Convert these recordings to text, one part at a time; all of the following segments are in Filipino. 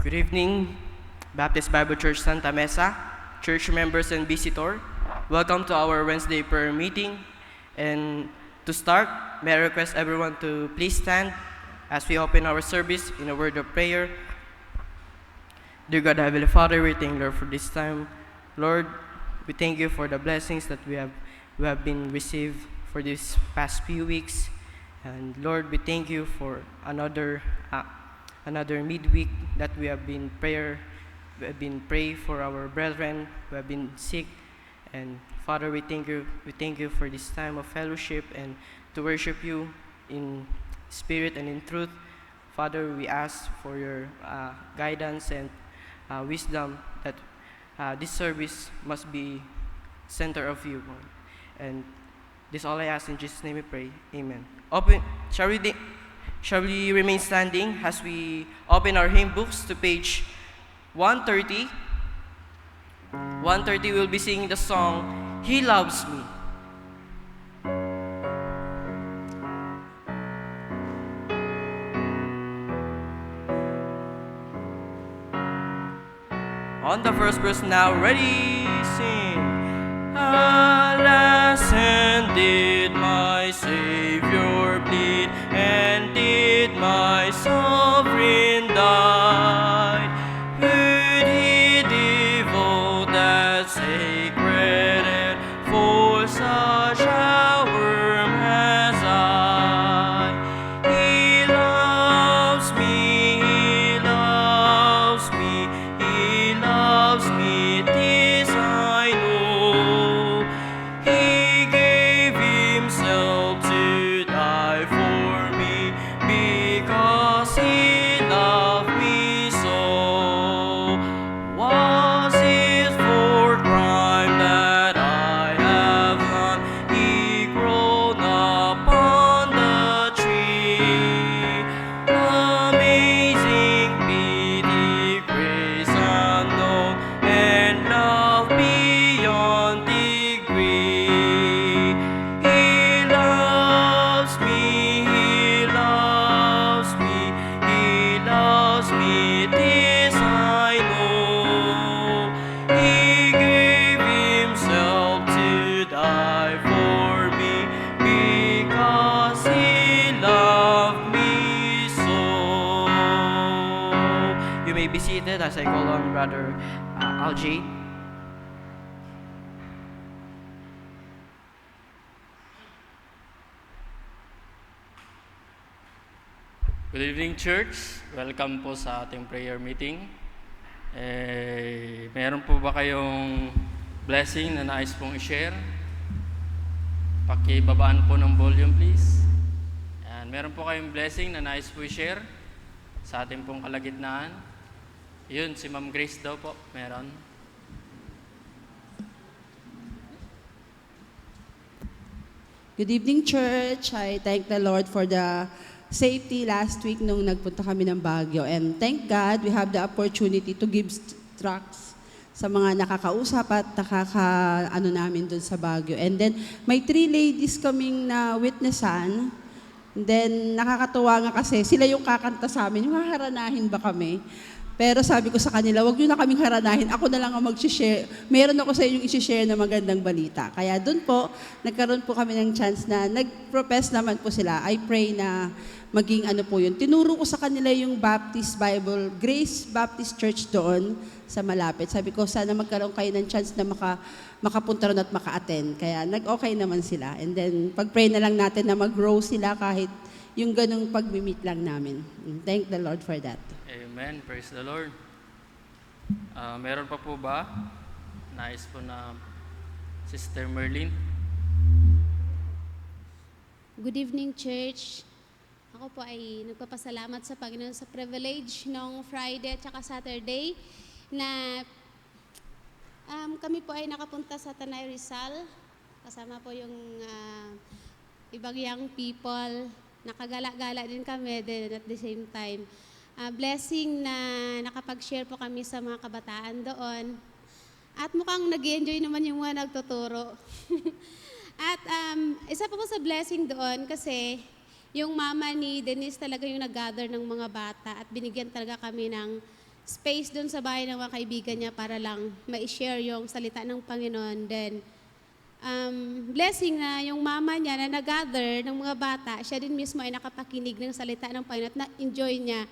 Good evening, Baptist Bible Church Santa Mesa, church members and visitor. Welcome to our Wednesday prayer meeting. And to start, may I request everyone to please stand as we open our service in a word of prayer. Dear God, Heavenly Father, we thank you, Lord, for this time. Lord, we thank you for the blessings that we have been received for these past few weeks. And Lord, we thank you for another midweek that we have been pray for our brethren who have been sick. And Father, we thank you for this time of fellowship and to worship you in spirit and in truth. Father, we ask for your guidance and wisdom that this service must be center of you, Lord. And this all I ask in Jesus' name we pray. Amen. Shall we remain standing as we open our hymn books to page 130? 130 we'll be singing the song, He Loves Me. On the first verse now, ready, sing. Alas, and did my Savior bleed, and did my Sovereign die? Would He devote that sacred air for such a worm as I? He loves me, He loves me, He loves me, this I know. He gave Himself to die for me because He loved me so. Was it for crime that I have done? He groaned upon the tree. Amazing pity, grace unknown, and love beyond degree. He loves me, He loves me, He loves me, this I know. He gave Himself to die for me because He loved me so. You may be seated as I call on Brother Algie. Good evening, church. Welcome po sa ating prayer meeting. Meron po ba kayong blessing na nais pong i-share? Pakibabaan po ng volume, please. And meron po kayong blessing na nais po i-share sa ating pong kalagitnaan. Yun, si Ma'am Grace daw po. Meron. Good evening, church. I thank the Lord for the safety last week nung nagpunta kami ng Baguio. And thank God we have the opportunity to give tracts sa mga nakakausap at nakaka-ano namin dun sa Baguio. And then, may 3 ladies kaming na witnessan. And then, nakakatuwa nga kasi sila yung kakanta sa amin, yung haharanahin ba kami? Pero sabi ko sa kanila, wag nyo na kaming haranahin, ako na lang ang mag-share. Meron ako sa inyong i-share na magandang balita. Kaya doon po, nagkaroon po kami ng chance na nag-profess naman po sila. I pray na maging ano po yun. Tinuro ko sa kanila yung Baptist Bible, Grace Baptist Church doon sa malapit. Sabi ko, sana magkaroon kayo ng chance na makapunta ron at maka-attend. Kaya nag-okay naman sila. And then, pag-pray na lang natin na mag-grow sila kahit yung ganong pag-meet lang namin. And thank the Lord for that. Amen. Praise the Lord. Meron pa po ba? Nais po na Sister Merlin. Good evening, church. Ako po ay nagpapasalamat sa Panginoon sa privilege ng Friday at saka Saturday na kami po ay nakapunta sa Tanay Rizal. Kasama po yung ibang young people. Nakagala-gala din kami then at the same time. Blessing na nakapag-share po kami sa mga kabataan doon. At mukhang nag-enjoy naman yung mga nagtuturo. At isa pa po sa blessing doon kasi yung mama ni Denise talaga yung nag-gather ng mga bata at binigyan talaga kami ng space doon sa bahay ng mga kaibigan niya para lang ma-share yung salita ng Panginoon. Then, blessing na yung mama niya na nag-gather ng mga bata, siya din mismo ay nakapakinig ng salita ng Panginoon at na-enjoy niya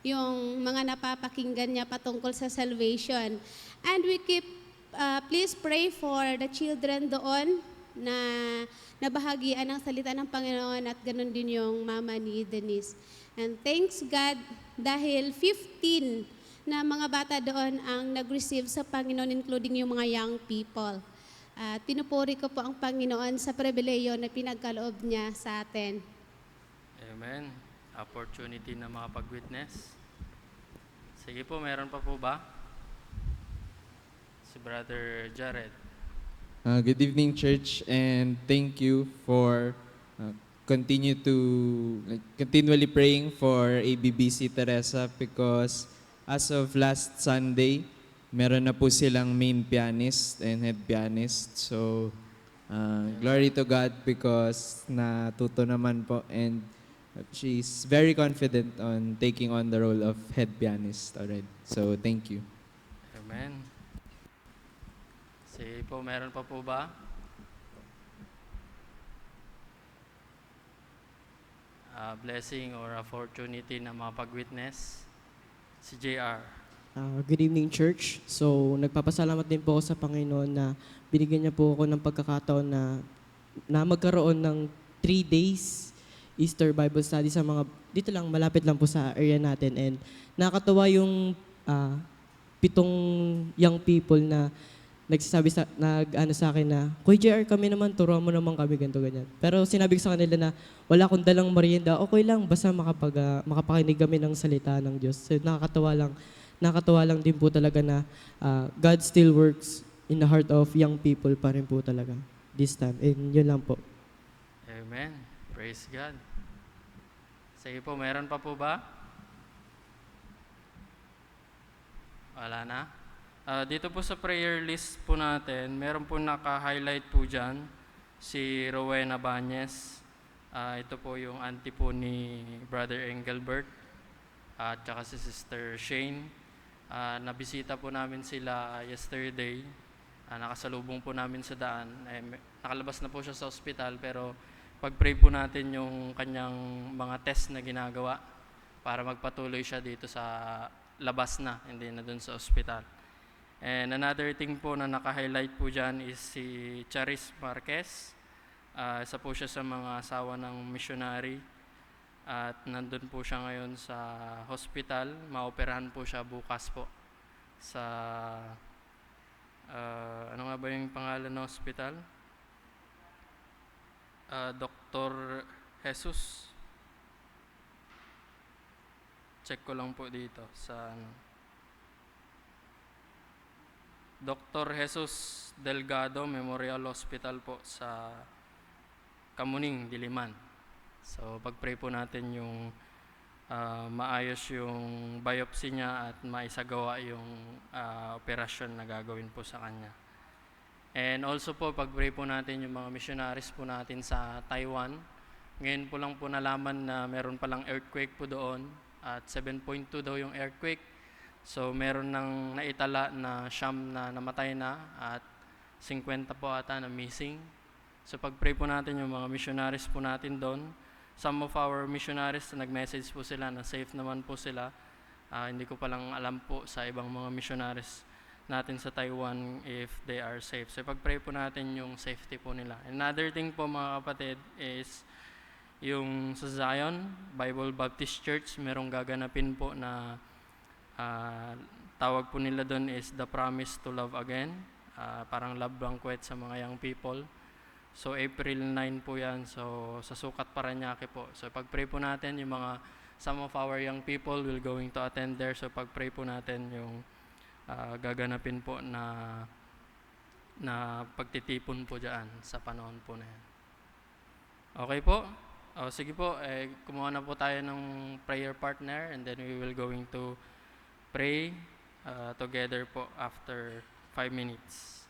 yung mga napapakinggan niya patungkol sa salvation. And we keep, please pray for the children doon na nabahagian ng salita ng Panginoon at ganun din yung mama ni Denise. And thanks God dahil 15 na mga bata doon ang nag-receive sa Panginoon, including yung mga young people. Pinupuri ko po ang Panginoon sa pribileyo na pinagkaloob niya sa atin. Amen. Opportunity na makapag-witness. Sige po, meron pa po ba? Si Brother Jared. Good evening, church, and thank you for continually praying for ABBC Teresa because as of last Sunday, meron na po silang main pianist and head pianist. So, glory to God because natuto naman po and she's very confident on taking on the role of head pianist already. So, thank you. Amen. Sige po, meron pa po ba? Blessing or opportunity na makapag-witness? Si JR. Good evening, church. So, nagpapasalamat din po ako sa Panginoon na binigyan niya po ako ng pagkakataon na magkaroon ng 3 days Easter Bible Study sa mga, dito lang, malapit lang po sa area natin. And nakakatawa yung 7 young people na nagsasabi sa akin na, Kuya JR, kami naman, turuan mo naman kami, ganito, ganyan. Pero sinabi ko sa kanila na wala akong dalang merienda, okay lang, basta makapakinig kami ng salita ng Diyos. So, nakakatawa lang din po talaga na God still works in the heart of young people pa rin po talaga this time. And yun lang po. Amen. Praise God. Sige po, meron pa po ba? Wala na? Dito po sa prayer list po natin, meron po naka-highlight po dyan, si Rowena Banyes. Ito po yung auntie po ni Brother Engelbert at saka si Sister Shane. Nabisita po namin sila yesterday. Nakasalubong po namin sa daan. Nakalabas na po siya sa ospital pero pag-pray po natin yung kanyang mga test na ginagawa para magpatuloy siya dito sa labas na, hindi na dun sa ospital. And another thing po na naka-highlight po dyan is si Charis Marquez. Isa po siya sa mga asawa ng missionary. At nandun po siya ngayon sa hospital. Maoperahan po siya bukas po sa, ano nga ba yung pangalan ng hospital? Dr. Jesus. Check ko lang po dito sa Dr. Jesus Delgado Memorial Hospital po sa Kamuning, Diliman. So pag-pray po natin yung maayos yung biopsy niya at maisagawa yung operasyon na gagawin po sa kanya. And also po pag-pray po natin yung mga missionaries po natin sa Taiwan. Ngayon po lang po nalaman na meron palang earthquake po doon at 7.2 daw yung earthquake. So meron nang naitala na siyam na namatay na at 50 po ata na missing. So pag-pray po natin yung mga missionaries po natin doon. Some of our missionaries nag-message po sila na safe naman po sila. Hindi ko palang alam po sa ibang mga missionaries natin sa Taiwan if they are safe. So pag-pray po natin yung safety po nila. Another thing po mga kapatid is yung sa Zion Bible Baptist Church, merong gaganapin po na tawag po nila doon is The Promise to Love Again. Parang love banquet sa mga young people. So April 9 po yan. So sa Sukat Parañaque po. So pag-pray po natin yung mga some of our young people will going to attend there. So pag-pray po natin yung gaganapin po na pagtitipon po dyan sa panahon po na yan. Okay po? Sige po, kumuha na po tayo ng prayer partner and then we will going to pray together po after 5 minutes.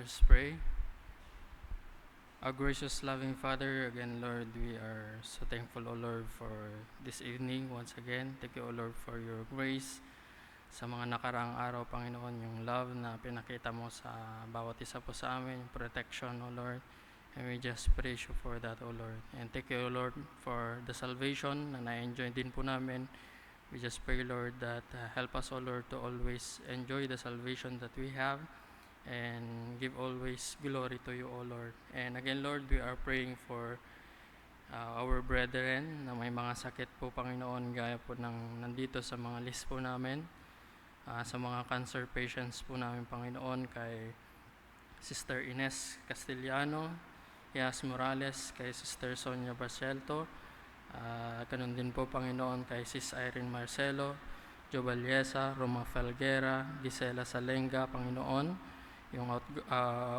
us pray. Our gracious, loving Father, again, Lord, we are so thankful, O Lord, for this evening once again. Thank you, O Lord, for your grace. Sa mga nakaraang araw, Panginoon, yung love na pinakita mo sa bawat isa po sa amin, yung protection, O Lord. And we just praise you for that, O Lord. And thank you, O Lord, for the salvation na na-enjoy din po namin. We just pray, Lord, that help us, O Lord, to always enjoy the salvation that we have and give always glory to you, O Lord. And again, Lord, we are praying for our brethren na may mga sakit po, Panginoon, gaya po ng nandito sa mga list po namin. Sa mga cancer patients po namin, Panginoon, kay Sister Ines Castellano, Yas Morales, kay Sister Sonia Barcelto, ganun din po, Panginoon, kay Sis Irene Marcelo, Jo Valleza, Roma Falguera, Gisela Salenga, Panginoon, yung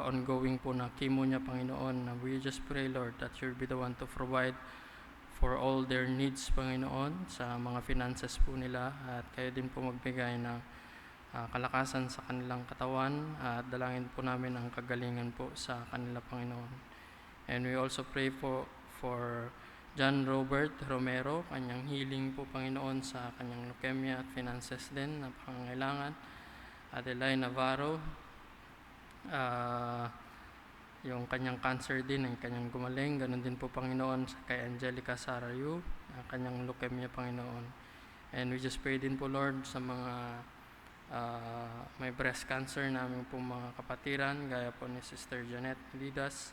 ongoing po na chemo niya, Panginoon, na we just pray, Lord, that you'll be the one to provide for all their needs, Panginoon, sa mga finances po nila, at kayo din po magbigay ng kalakasan sa kanilang katawan, at dalangin po namin ang kagalingan po sa kanila, Panginoon. And we also pray for John Robert Romero, kanyang healing po, Panginoon, sa kanyang leukemia at finances din na pangangailangan. Adeline Navarro, yung kanyang cancer din, ang kanyang gumaling. Ganun din po, Panginoon, kay Angelica Sarayu, ang kanyang leukemia, Panginoon. And we just pray din po, Lord, sa mga may breast cancer namin po mga kapatiran, gaya po ni Sister Janet Lidas,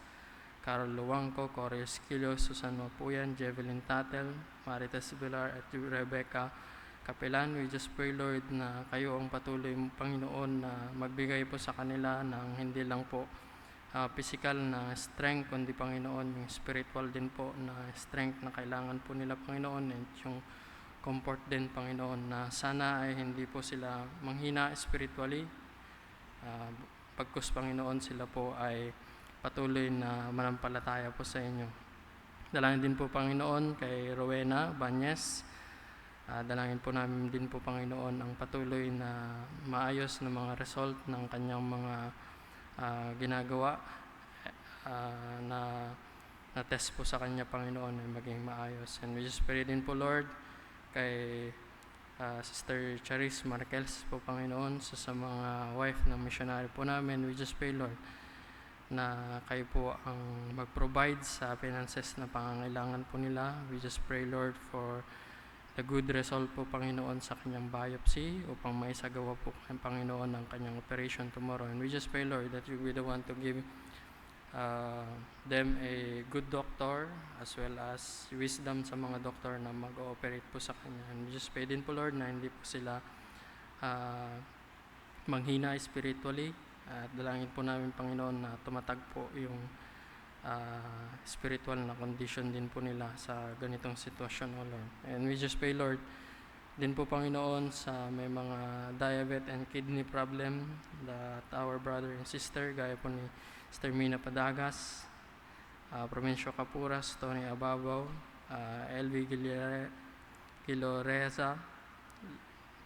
Carol Luwangco, Corey Esquilio, Susan Mapuyan, Jevelyn Tatel, Marites Villar, at Rebecca Kapelan. We just pray, Lord, na kayo ang patuloy, Panginoon, na magbigay po sa kanila ng hindi lang po physical na strength, kundi, Panginoon, yung spiritual din po na strength na kailangan po nila, Panginoon, and yung comfort din, Panginoon, na sana ay hindi po sila manghina spiritually. Pagkus, Panginoon, sila po ay patuloy na manampalataya po sa inyo. Dalangin din po, Panginoon, kay Rowena Banyes. Dalangin po namin din po, Panginoon, ang patuloy na maayos na mga result ng kanyang mga ginagawa na test po sa kanya, Panginoon, ay maging maayos. And we just pray din po, Lord, kay Sister Charis Marquez po, Panginoon, sa mga wife ng missionary po namin. We just pray, Lord, na kayo po ang mag-provide sa finances na pangangailangan po nila. We just pray, Lord, for the good result po, Panginoon, sa kanyang biopsy upang maisagawa po kay Panginoon ang kanyang operation tomorrow. And we just pray, Lord, that you be the one to give them a good doctor as well as wisdom sa mga doktor na mag-ooperate po sa kanya. And we just pray din po, Lord, na hindi po sila manghina spiritually. At dalangin po namin, Panginoon, na tumatag po yung spiritual na condition din po nila sa ganitong sitwasyon, O Lord. And we just pray, Lord, din po, Panginoon, sa may mga diabetes and kidney problem that our brother and sister, gaya po ni Sister Mina Padagas, Provencio Capuras, Tony Ababaw, LV Giloreza,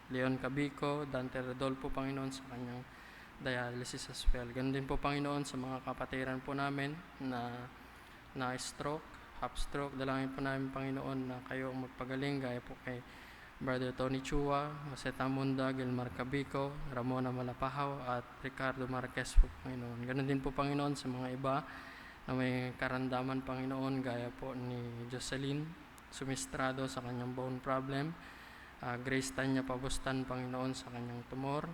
Leon Cabico, Dante Rodolfo, Panginoon, sa kanyang dialysis as well. Ganun din po, Panginoon, sa mga kapatiran po namin na stroke, half stroke. Dalangin po namin, Panginoon, na kayo ang magpagaling, gaya po kay Brother Tony Chua, Jose Tamunda, Gilmar Cabico, Ramona Malapahaw, at Ricardo Marquez po, Panginoon. Ganun din po, Panginoon, sa mga iba na may karandaman, Panginoon, gaya po ni Jocelyn Sumistrado sa kanyang bone problem, Grace Tanya Pabustan, Panginoon, sa kanyang tumor,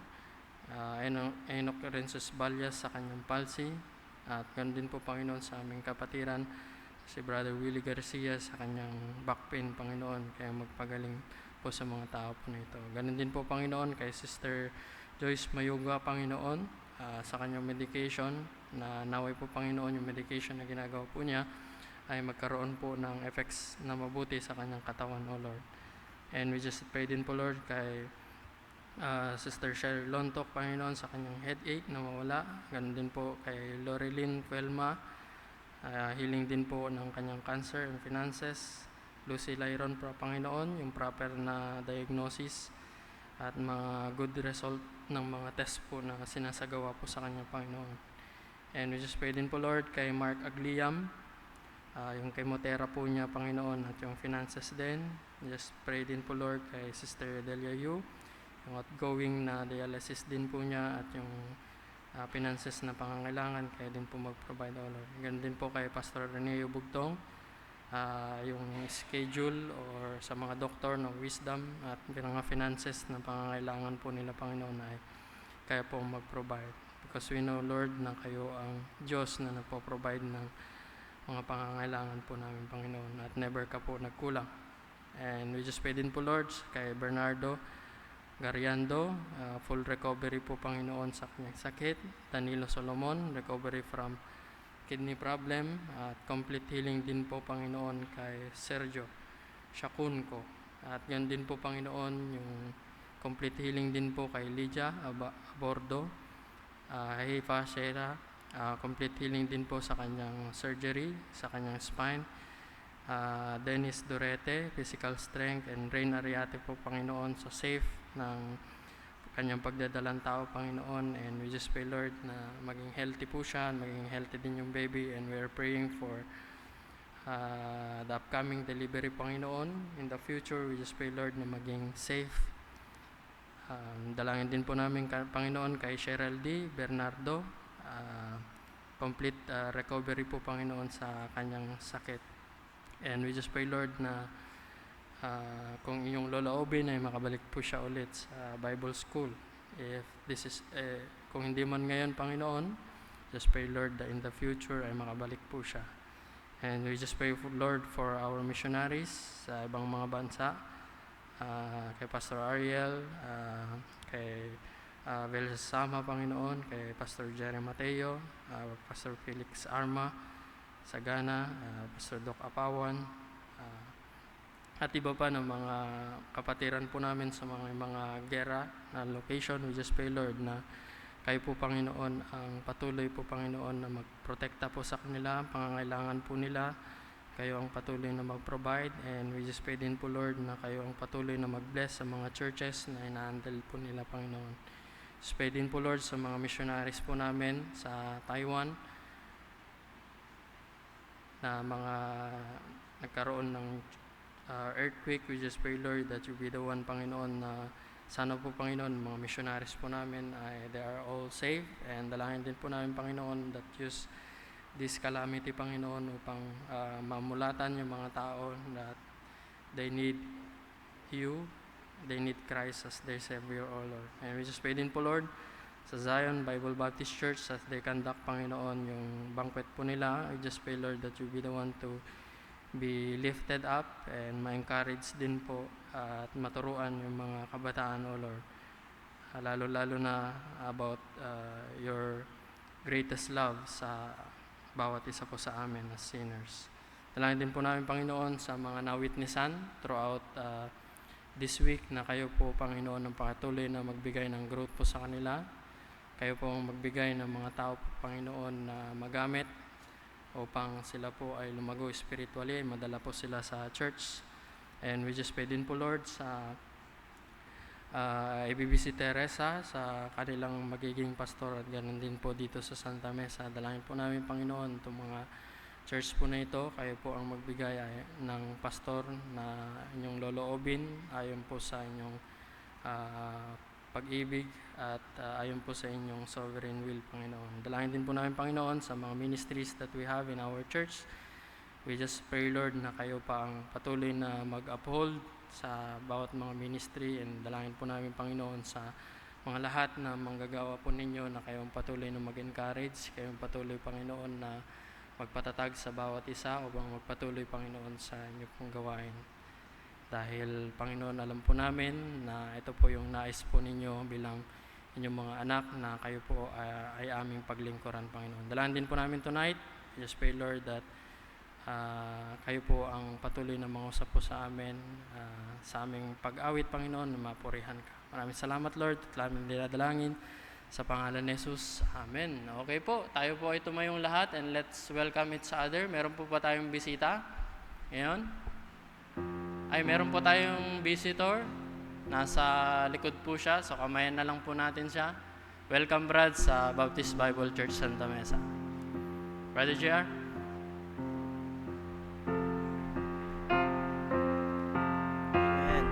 Enoch Rensus Balyas sa kanyang palsy, at ganun din po, Panginoon, sa aming kapatiran, si Brother Willie Garcia sa kanyang back pain, Panginoon, kaya magpagaling po sa mga tao po na ito. Ganun din po, Panginoon, kay Sister Joyce Mayuga, Panginoon, sa kanyang medication, na naway po, Panginoon, yung medication na ginagawa po niya ay magkaroon po ng effects na mabuti sa kanyang katawan, O Lord. And we just pray din po, Lord, kay Sister Cheryl Lontok, Panginoon, sa kanyang headache na mawala. Ganun din po kay Loreline Cuelma, healing din po ng kanyang cancer and finances. Lucy Lyron, Panginoon, yung proper na diagnosis at mga good result ng mga test po na sinasagawa po sa kanyang, Panginoon. And we just pray din po, Lord, kay Mark Agliam, yung chemotherapy po niya, Panginoon, at yung finances din. Just pray din po, Lord, kay Sister Delia Yu, yung outgoing na dialysis din po niya, at yung finances na pangangailangan, kaya din po mag-provide, O Lord. Ganun din po kay Pastor Reneo Bugtong, yung schedule or sa mga doktor ng wisdom at mga finances na pangangailangan po nila, Panginoon, ay kaya po mag-provide. Because we know, Lord, na kayo ang Diyos na nagpo-provide ng mga pangangailangan po namin, Panginoon, at never ka po nagkulang. And we just pray din po, Lord, kay Bernardo Gariando, full recovery po, Panginoon, sa kanyang sakit. Danilo Solomon, recovery from kidney problem, at complete healing din po, Panginoon, kay Sergio Shacunco. At yan din po, Panginoon, yung complete healing din po kay Lydia Abordo, Heifa Shera, complete healing din po sa kanyang surgery, sa kanyang spine. Dennis Durete, physical strength, and Rain Ariate po, Panginoon, so safe ng kanyang pagdadalang tao, Panginoon. And we just pray, Lord, na maging healthy po siya, maging healthy din yung baby, and we are praying for the upcoming delivery, Panginoon. In the future, we just pray, Lord, na maging safe. Dalangin din po namin, Panginoon, kay Cheryl D. Bernardo, complete recovery po, Panginoon, sa kanyang sakit. And we just pray, Lord, na kung iyong loloobin ay makabalik po siya ulit sa Bible School. If this is, kung hindi man ngayon, Panginoon, just pray, Lord, that in the future ay makabalik po siya. And we just pray, Lord, for our missionaries sa ibang mga bansa, kay Pastor Ariel, kay Velsa Sama, Panginoon, kay Pastor Jerry Mateo, Pastor Felix Arma sa Ghana, Pastor Doc Apawan, at iba pa ng mga kapatiran po namin sa mga gera na location. We just pray, Lord, na kayo po, Panginoon, ang patuloy po, Panginoon, na magprotekta po sa kanila, pangangailangan po nila. Kayo ang patuloy na mag-provide, and we just pray din po, Lord, na kayo ang patuloy na mag-bless sa mga churches na ina-handle po nila, Panginoon. Just pray din po, Lord, sa mga missionaries po namin sa Taiwan na mga nagkaroon ng earthquake. We just pray, Lord, that you be the one, Panginoon, na sana po, Panginoon, mga missionaries po namin ay they are all safe, and dalangin din po namin, Panginoon, that use this calamity, Panginoon, upang mamulatan yung mga tao that they need you, they need Christ as their Savior, O Lord. And we just pray din po, Lord, sa Zion Bible Baptist Church as they conduct, Panginoon, yung banquet po nila. I just pray, Lord, that you be the one to be lifted up and ma-encourage din po at maturuan yung mga kabataan, O Lord. Lalo-lalo na about your greatest love sa bawat isa po sa amin as sinners. Dalangin din po namin, Panginoon, sa mga na-witnessan throughout this week na kayo po, Panginoon, ang patuloy na magbigay ng growth po sa kanila. Kayo po ang magbigay ng mga tao po, Panginoon, na magamit upang sila po ay lumago spiritually, ay madala po sila sa church. And we just pray din po, Lord, sa IBBC Teresa, sa kanilang magiging pastor, at ganoon din po dito sa Santa Mesa. Dalangin po namin, Panginoon, itong mga church po na ito, kayo po ang magbigay ng pastor na inyong loloobin ayon po sa inyong pag-ibig at ayon po sa inyong sovereign will, Panginoon. Dalangin din po namin, Panginoon, sa mga ministries that we have in our church. We just pray, Lord, na kayo pa ang patuloy na mag-uphold sa bawat mga ministry, and dalangin po namin, Panginoon, sa mga lahat na manggagawa po ninyo na kayong patuloy na mag-encourage, kayong patuloy, Panginoon, na magpatatag sa bawat isa upang magpatuloy, Panginoon, sa inyo pong gawain. Dahil, Panginoon, alam po namin na ito po yung nais po ninyo bilang inyong mga anak, na kayo po ay aming paglingkuran, Panginoon. Dalangin din po namin tonight. Just pray, Lord, that kayo po ang patuloy na mangusap po sa amin, sa aming pag-awit, Panginoon, na mapurihan ka. Maraming salamat, Lord, at aming dinadalangin sa pangalan ni Jesus. Amen. Okay po, tayo po ay tumayong lahat, and let's welcome each other. Meron po ba tayong bisita? Ngayon? Ay, meron po tayong visitor. Nasa likod po siya, so kamayan na lang po natin siya. Welcome, Brad, sa Baptist Bible Church Santa Mesa. Brother JR? Amen.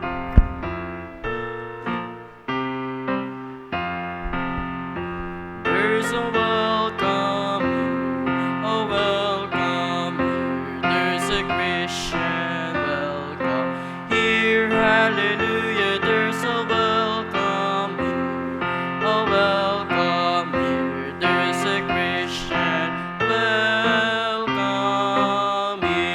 There's a welcome, a welcome here. There's a Christian welcome here. Hallelujah. There's a welcome here, a welcome here. There's a Christian welcome here.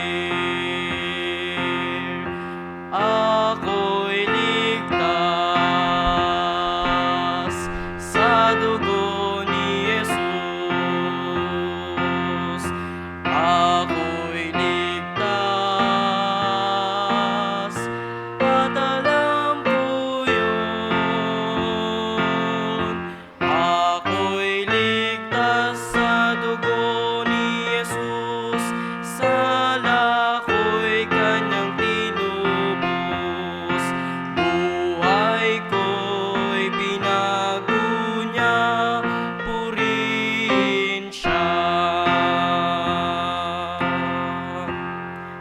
Ako'y ligtas sa dugo ni Jesus. Ako'y ligtas at alam ko yun. Ako'y ligtas sa dugo ni Jesus. Sa lako'y kanyang tinubos. Buhay ko'y binago niya, purihin siya.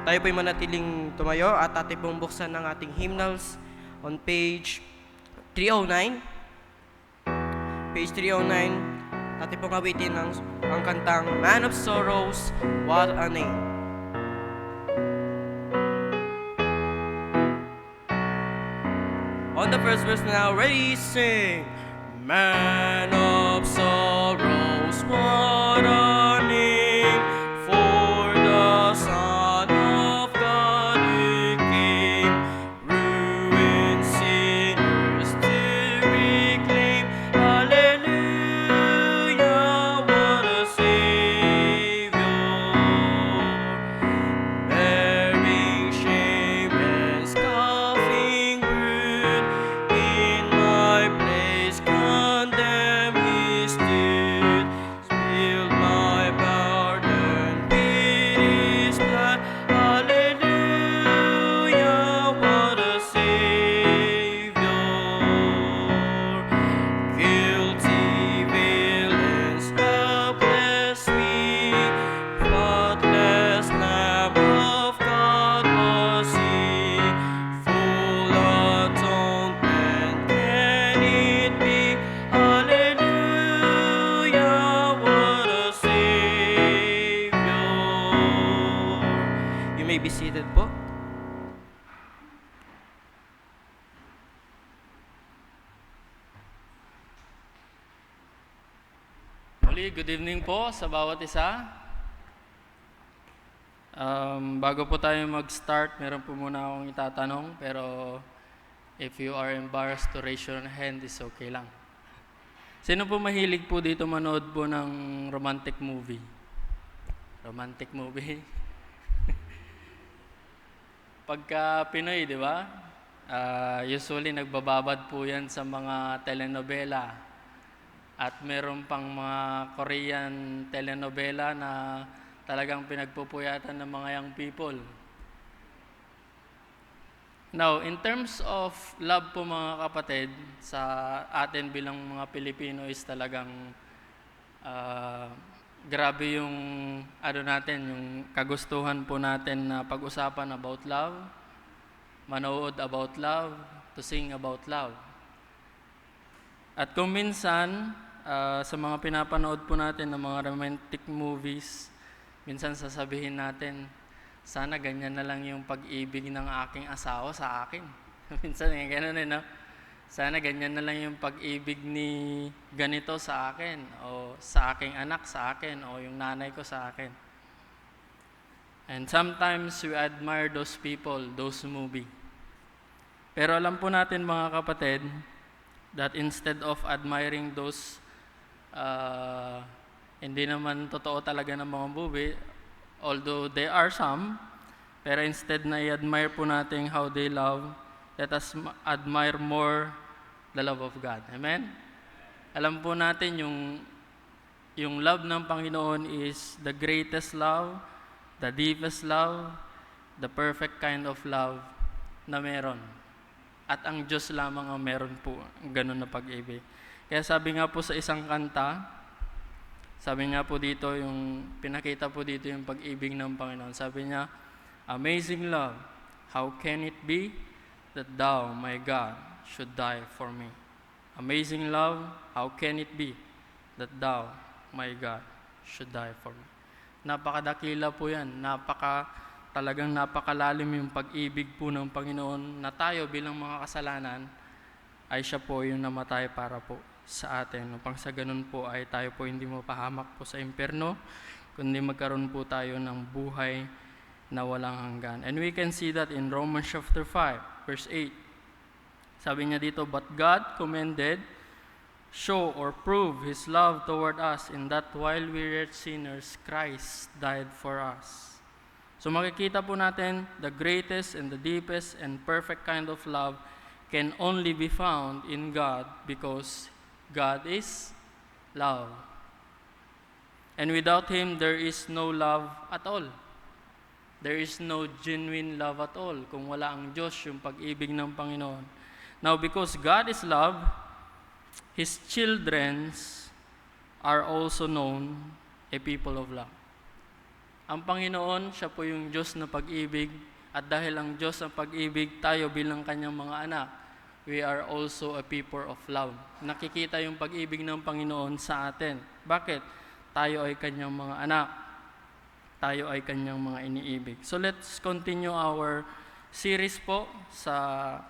Tayo po'y manatiling tumayo at ating pong buksan ng ating hymnals on page 309. Page 309, ating pong awitin ang kantang Man of Sorrows, What a Name. On the first verse now, ready, sing. Man of sorrows, what a name for the Son of God who came, ruined sinners to reclaim. Hallelujah, what a Savior, bearing shame and scoffing rude. In my place condemned he stood, spilled my pardon with his blood. Hallelujah, what a Savior. Guilty villains, helpless we, spotless Lamb of God was he. Full atonement can it be? Hallelujah, what a Savior. You may be seated po. Muli, good evening po sa bawat isa. Bago po tayo mag-start, meron po muna akong itatanong, pero if you are embarrassed to raise your hand, is okay lang. Sino po mahilig po dito manood po ng romantic movie? Romantic movie? Pagka Pinoy, di ba? Usually nagbababad po yan sa mga telenovela. At meron pang mga Korean telenovela na talagang pinagpupuyatan ng mga young people. Now, in terms of love po mga kapatid, sa atin bilang mga Pilipino is talagang grabe yung natin, yung kagustuhan po natin na pag-usapan about love, manood about love, to sing about love. At kung minsan, sa mga pinapanood po natin ng mga romantic movies, minsan sasabihin natin, sana ganyan na lang yung pag-ibig ng aking asawa sa akin. Minsan ganun no? Sana ganyan na lang yung pag-ibig ni ganito sa akin, o sa aking anak sa akin, o yung nanay ko sa akin. And sometimes we admire those people, those movies. Pero alam po natin mga kapatid, that instead of admiring those hindi naman totoo talaga ng mga movie, although there are some, pero instead na i-admire po natin how they love, let us admire more the love of God. Amen? Alam po natin yung love ng Panginoon is the greatest love, the deepest love, the perfect kind of love na meron. At ang Diyos lamang ang meron po ganun na pag-ibig. Kaya sabi nga po sa isang kanta, Sabi niya po dito, pinakita po dito yung pag-ibig ng Panginoon. Sabi niya, amazing love, how can it be that thou, my God, should die for me? Amazing love, how can it be that thou, my God, should die for me? Napakadakila po yan, talagang napakalalim yung pag-ibig po ng Panginoon na tayo bilang mga kasalanan ay siya po yung namatay para po sa atin. Upang sa ganun po ay tayo po hindi mapahamak po sa impyerno, kundi magkaroon po tayo ng buhay na walang hanggan. And we can see that in Romans chapter 5, verse 8. Sabi niya dito, but God commended, show or prove His love toward us in that while we were sinners, Christ died for us. So makikita po natin, the greatest and the deepest and perfect kind of love can only be found in God because God is love. And without Him, there is no love at all. There is no genuine love at all kung wala ang Diyos, yung pag-ibig ng Panginoon. Now, because God is love, His children are also known a people of love. Ang Panginoon, siya po yung Diyos na pag-ibig, at dahil ang Diyos ang pag-ibig, tayo bilang Kanyang mga anak, we are also a people of love. Nakikita yung pag-ibig ng Panginoon sa atin. Bakit? Tayo ay Kanyang mga anak. Tayo ay Kanyang mga iniibig. So let's continue our series po sa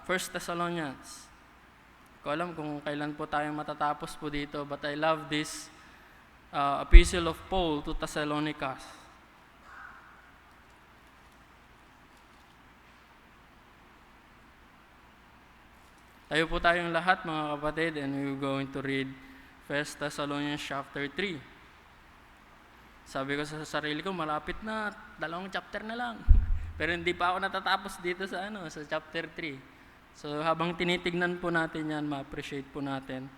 1 Thessalonians. Ko alam kung kailan po tayo matatapos po dito, but I love this epistle of Paul to Thessalonicans. Tayo po tayong lahat mga kapatid, and we're going to read 1 Thessalonians chapter 3. Sabi ko sa sarili ko, malapit na, 2 chapter na lang. Pero hindi pa ako natatapos dito sa chapter 3. So habang tinitignan po natin yan, ma-appreciate po natin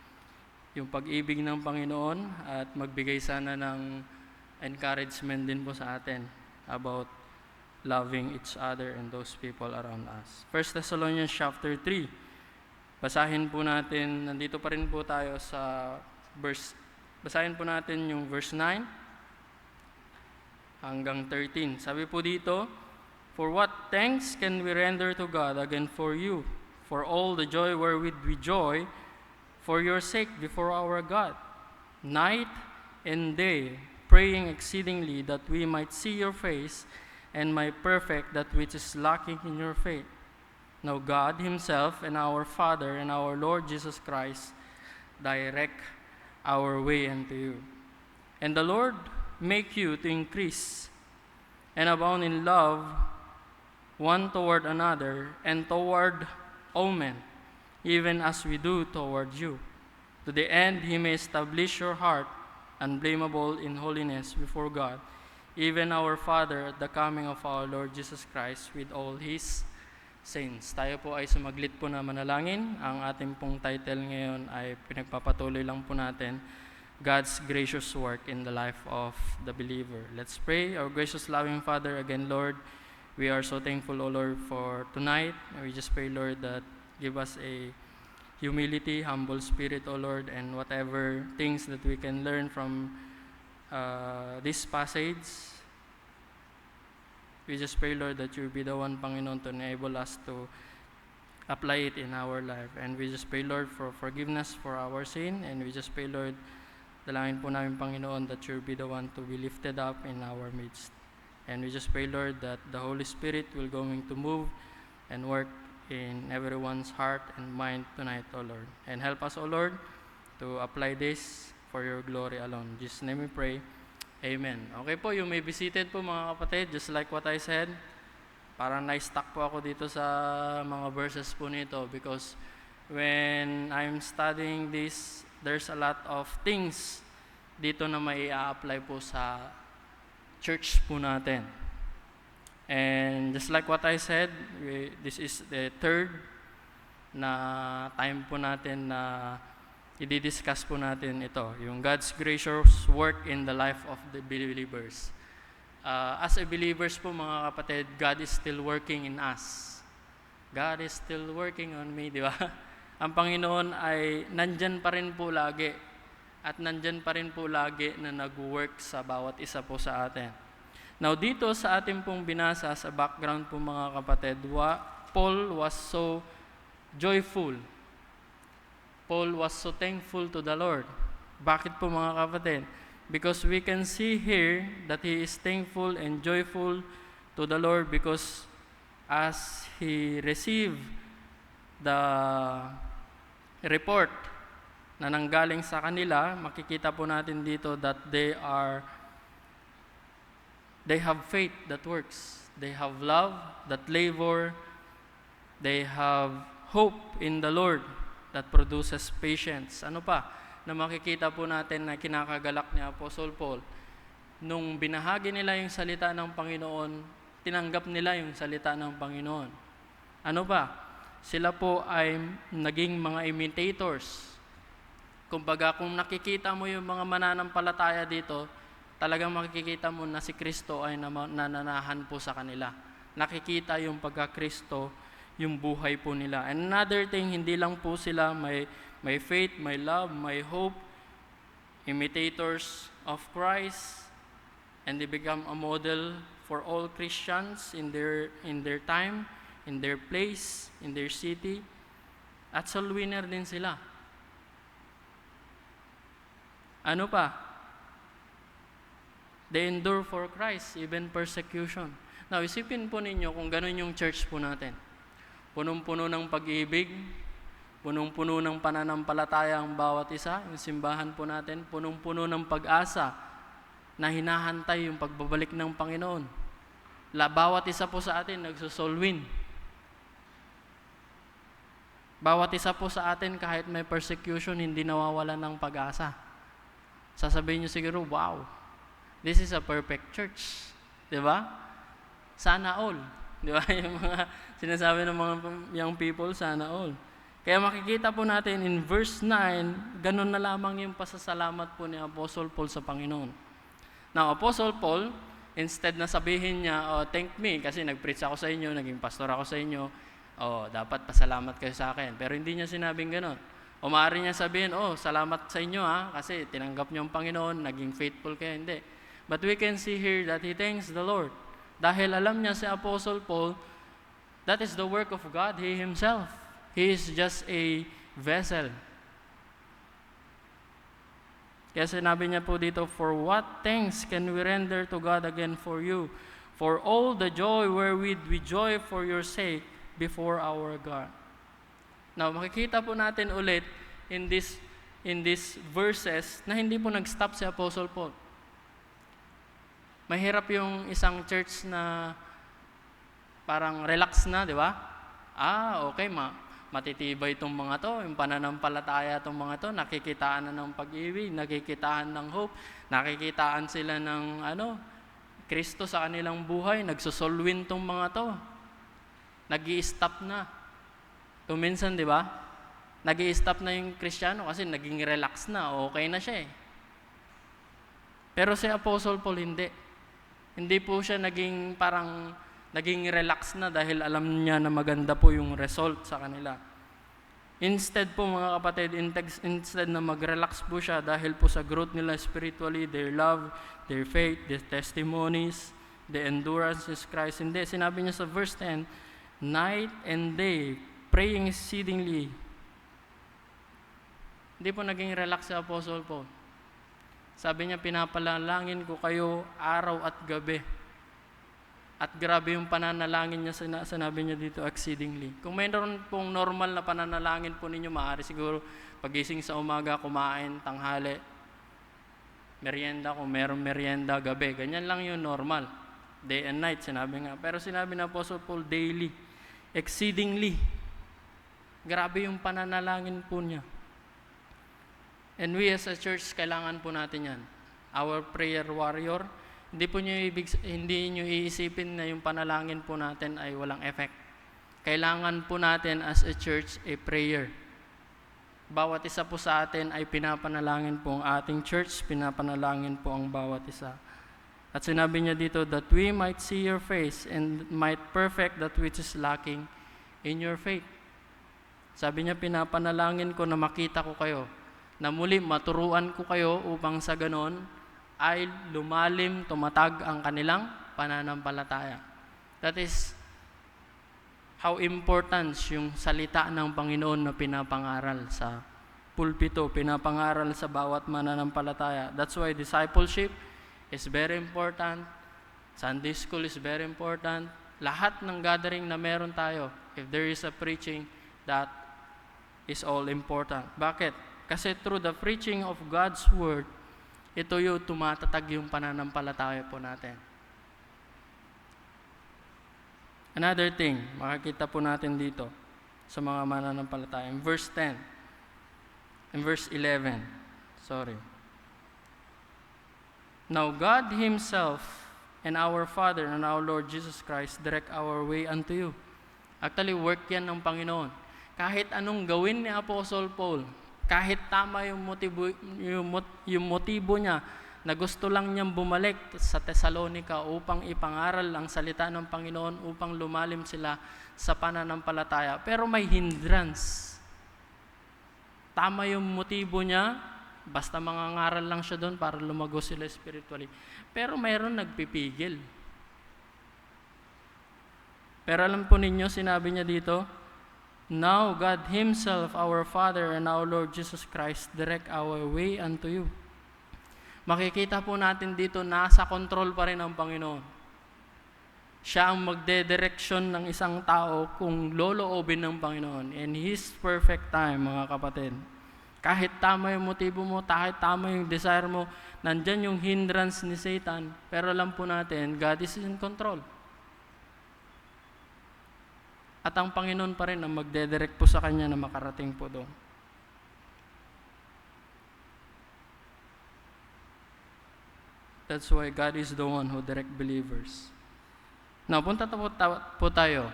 yung pag-ibig ng Panginoon at magbigay sana ng encouragement din po sa atin about loving each other and those people around us. 1 Thessalonians chapter 3. Basahin po natin, nandito pa rin po tayo sa basahin po natin yung verse 9 hanggang 13. Sabi po dito, for what thanks can we render to God again for you, for all the joy wherewith we joy for your sake before our God, night and day, praying exceedingly that we might see your face and might perfect that which is lacking in your faith. Now God Himself and our Father and our Lord Jesus Christ direct our way unto you. And the Lord make you to increase and abound in love one toward another and toward all men, even as we do toward you, to the end He may establish your heart unblameable in holiness before God, even our Father at the coming of our Lord Jesus Christ with all His saints. Tayo po ay sumaglit po na manalangin. Ang ating pong title ngayon ay pinagpapatuloy lang po natin, God's gracious work in the life of the believer. Let's pray. Our gracious loving Father, again Lord, we are so thankful, O Lord, for tonight. We just pray, Lord, that give us a humility, humble spirit, O Lord, and whatever things that we can learn from this passage, we just pray, Lord, that you be the one, Panginoon, to enable us to apply it in our life. And we just pray, Lord, for forgiveness for our sin. And we just pray, Lord, dalangin po namin, Panginoon, that you be the one to be lifted up in our midst. And we just pray, Lord, that the Holy Spirit will going to move and work in everyone's heart and mind tonight, O Lord. And help us, O Lord, to apply this for your glory alone. In Jesus' name we pray. Amen. Okay po, you may be seated po mga kapatid, just like what I said. Parang na-stuck po ako dito sa mga verses po nito because when I'm studying this, there's a lot of things dito na may a-apply po sa church po natin. And just like what I said, this is the third na time po natin na i-discuss po natin ito, yung God's gracious work in the life of the believers. As a believers po mga kapatid, God is still working in us. God is still working on me, di ba? Ang Panginoon ay nandyan pa rin po lagi at nandyan pa rin po lagi na nag-work sa bawat isa po sa atin. Now dito sa ating pong binasa sa background po mga kapatid, Paul was so joyful. Paul was so thankful to the Lord. Bakit po mga kapatid? Because we can see here that he is thankful and joyful to the Lord because as he received the report na nanggaling sa kanila, makikita po natin dito that they have faith that works. They have love that labor. They have hope in the Lord that produces patience. Ano pa na makikita po natin na kinakagalak ni Apostle Paul? Nung binahagi nila yung salita ng Panginoon, tinanggap nila yung salita ng Panginoon. Ano pa? Sila po ay naging mga imitators. Kumbaga, kung nakikita mo yung mga mananampalataya dito, talagang makikita mo na si Kristo ay nananahan po sa kanila. Nakikita yung pagka-Kristo, yung buhay po nila. And another thing, hindi lang po sila may faith, may love, may hope, imitators of Christ, and they become a model for all Christians in their time, in their place, in their city. At soul winner din sila. Ano pa? They endure for Christ, even persecution. Now, isipin po ninyo kung ganun yung church po natin. Punong-puno ng pag-ibig, punong-puno ng pananampalataya ang bawat isa, yung simbahan po natin, punong-puno ng pag-asa na hinahantay yung pagbabalik ng Panginoon. Bawat isa po sa atin nagsosoul win. Bawat isa po sa atin kahit may persecution, hindi nawawalan ng pag-asa. Sasabihin nyo siguro, wow, this is a perfect church. Diba? Sana all. Diba? Yung mga sinasabi ng mga young people, sana all. Kaya makikita po natin in verse 9, ganun na lamang yung pasasalamat po ni Apostle Paul sa Panginoon. Now, Apostle Paul, instead na sabihin niya, thank me, kasi nag-preach ako sa inyo, naging pastor ako sa inyo, dapat pasalamat kayo sa akin. Pero hindi niya sinabing ganun. O maaari niya sabihin, salamat sa inyo kasi tinanggap niyo ang Panginoon, naging faithful kayo. Hindi. But we can see here that he thanks the Lord. Dahil alam niya si Apostle Paul, that is the work of God, he himself. He is just a vessel. Kaya sinabi niya po dito, for what thanks can we render to God again for you? For all the joy wherewith we joy for your sake before our God. Now, makikita po natin ulit in these verses na hindi po nag-stop si Apostle Paul. Mahirap yung isang church na parang relax na, di ba? Okay, matitibay itong mga to, yung pananampalataya itong mga to, nakikitaan na ng pag-ibig, nakikitaan ng hope, nakikitaan sila ng Kristo sa kanilang buhay, nagsusolwin itong mga to. Nag-i-stop na. Minsan, di ba? Nag-i-stop na yung Kristiyano kasi naging relax na, okay na siya eh. Pero si Apostle Paul hindi. Hindi po siya naging relax na dahil alam niya na maganda po yung result sa kanila. Instead po mga kapatid, instead na mag-relax po siya dahil po sa growth nila spiritually, their love, their faith, their testimonies, the endurance is Christ. Hindi, sinabi niya sa verse 10, night and day, praying exceedingly. Hindi po naging relax si Apostle Paul. Sabi niya, pinapalalangin ko kayo araw at gabi. At grabe yung pananalangin niya, sinabi niya dito, exceedingly. Kung mayroon pong normal na pananalangin po ninyo, maaari siguro pagising sa umaga, kumain, tanghali, merienda, kung mayroong merienda, gabi. Ganyan lang yung normal. Day and night, sinabi nga. Pero sinabi na Apostle Paul, daily, exceedingly. Grabe yung pananalangin po niya. And we as a church, kailangan po natin yan. Our prayer warrior, hindi nyo iisipin na yung panalangin po natin ay walang effect. Kailangan po natin as a church a prayer. Bawat isa po sa atin ay pinapanalangin po ang ating church, pinapanalangin po ang bawat isa. At sinabi niya dito, that we might see your face and might perfect that which is lacking in your faith. Sabi niya, pinapanalangin ko na makita ko kayo. na muli maturuan ko kayo upang sa ganon ay lumalim, tumatag ang kanilang pananampalataya. That is how important yung salita ng Panginoon na pinapangaral sa pulpito, pinapangaral sa bawat mananampalataya. That's why discipleship is very important. Sunday school is very important. Lahat ng gathering na meron tayo, if there is a preaching, that is all important. Bakit? Kasi through the preaching of God's Word, ito yung tumatatag yung pananampalataya po natin. Another thing, makikita po natin dito sa mga mananampalataya. In verse 10, in verse 11, Now God Himself and our Father and our Lord Jesus Christ direct our way unto you. Actually, work yan ng Panginoon. Kahit anong gawin ni Apostle Paul, kahit tama yung motibo niya na gusto lang niyang bumalik sa Thessalonica upang ipangaral ang salita ng Panginoon, upang lumalim sila sa pananampalataya. Pero may hindrance. Tama yung motibo niya, basta mangangaral lang siya doon para lumago sila spiritually. Pero mayroon nagpipigil. Pero alam po ninyo, sinabi niya dito, Now God Himself, our Father and our Lord Jesus Christ, direct our way unto you. Makikita po natin dito, nasa control pa rin ang Panginoon. Siya ang magdedireksyon ng isang tao kung loloobin ng Panginoon. In His perfect time, mga kapatid. Kahit tama yung motibo mo, kahit tama yung desire mo, nandyan yung hindrance ni Satan, pero alam po natin, God is in control. At ang Panginoon pa rin ang magdedirect po sa kanya na makarating po doon. That's why God is the one who direct believers. Now, punta po tayo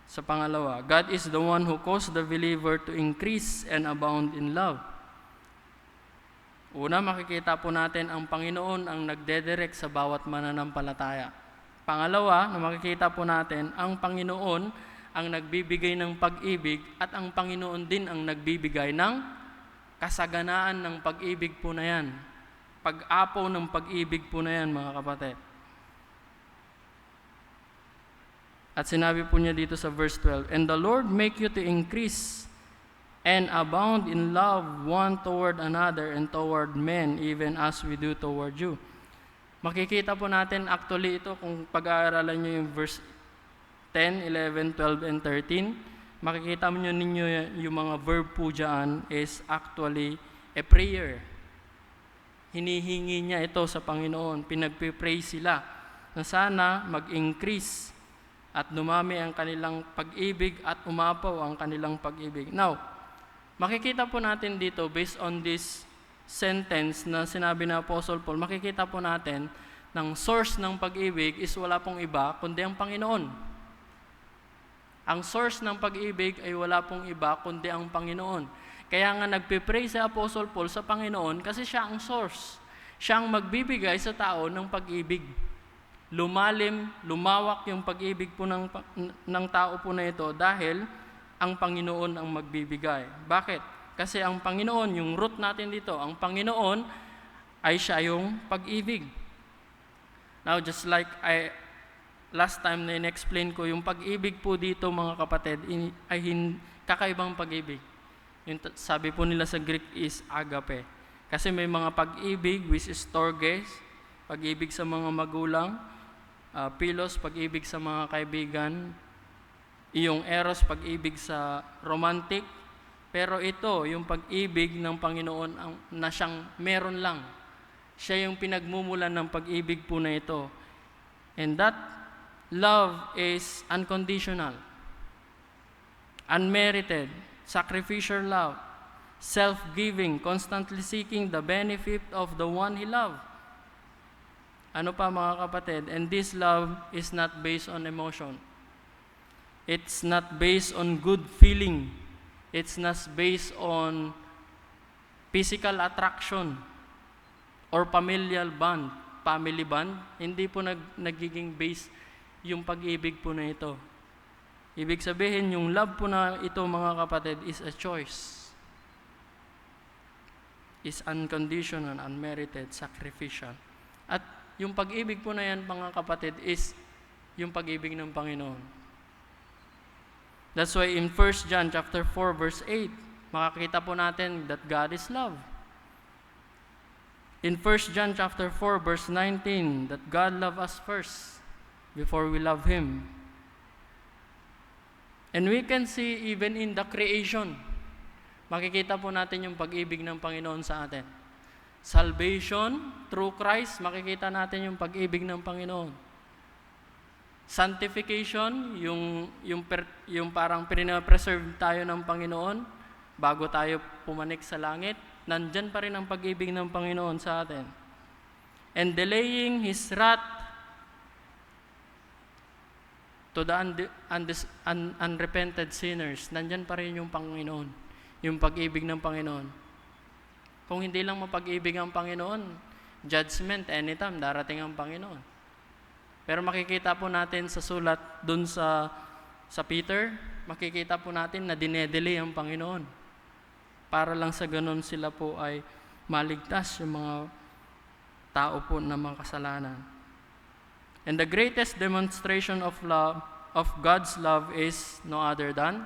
sa pangalawa. God is the one who caused the believer to increase and abound in love. Una, makikita po natin ang Panginoon ang nagdedirect sa bawat mananampalataya. Pangalawa, na makikita po natin, ang Panginoon ang nagbibigay ng pag-ibig at ang Panginoon din ang nagbibigay ng kasaganaan ng pag-ibig po na yan. Pag-apaw ng pag-ibig po na yan, mga kapatid. At sinabi po niya dito sa verse 12, And the Lord make you to increase and abound in love one toward another and toward men, even as we do toward you. Makikita po natin actually ito kung pag-aaralan nyo yung verse 10, 11, 12, and 13. Makikita mo ninyo yung mga verb po dyan is actually a prayer. Hinihingi niya ito sa Panginoon. Pinagpipray sila na sana mag-increase at dumami ang kanilang pag-ibig at umapaw ang kanilang pag-ibig. Now, makikita po natin dito based on this sentence na sinabi ng Apostle Paul, makikita po natin ng source ng pag-ibig is wala pong iba kundi ang Panginoon. Ang source ng pag-ibig ay wala pong iba kundi ang Panginoon. Kaya nga nagpipray si Apostle Paul sa Panginoon kasi siya ang source. Siya ang magbibigay sa tao ng pag-ibig. Lumalim, lumawak yung pag-ibig po ng tao po na ito dahil ang Panginoon ang magbibigay. Bakit? Kasi ang Panginoon, yung root natin dito, ang Panginoon ay siya yung pag-ibig. Now, just like last time na in-explain ko, yung pag-ibig po dito, mga kapatid, ay kakaibang pag-ibig. Yung sabi po nila sa Greek is agape. Kasi may mga pag-ibig which is storges, pag-ibig sa mga magulang, philos, pag-ibig sa mga kaibigan, yung eros, pag-ibig sa romantic. Pero ito, yung pag-ibig ng Panginoon na siyang meron lang. Siya yung pinagmumulan ng pag-ibig po na ito. And that love is unconditional, unmerited, sacrificial love, self-giving, constantly seeking the benefit of the one he loved. Ano pa, mga kapatid? And this love is not based on emotion. It's not based on good feeling. It's not based on physical attraction or familial bond, family bond. Hindi po nagiging base yung pag-ibig po na ito. Ibig sabihin, yung love po na ito, mga kapatid, is a choice. is unconditional, unmerited, sacrificial. At yung pag-ibig po na yan, mga kapatid, is yung pag-ibig ng Panginoon. That's why in 1 John chapter 4 verse 8, makakita po natin that God is love. In 1 John chapter 4 verse 19, that God loved us first before we love Him. And we can see even in the creation, makikita po natin yung pag-ibig ng Panginoon sa atin. Salvation through Christ, makikita natin yung pag-ibig ng Panginoon. Sanctification, yung parang pinapreserve tayo ng Panginoon bago tayo pumanik sa langit, nandyan pa rin ang pag-ibig ng Panginoon sa atin. And delaying His wrath to the unrepented sinners, nandyan pa rin yung Panginoon, yung pag-ibig ng Panginoon. Kung hindi lang mapag-ibig ang Panginoon, judgment anytime darating ang Panginoon. Pero makikita po natin sa sulat dun sa Peter, makikita po natin na dinedelay ang Panginoon. Para lang sa ganun sila po ay maligtas yung mga tao po na mga kasalanan. And the greatest demonstration of love, of God's love is no other than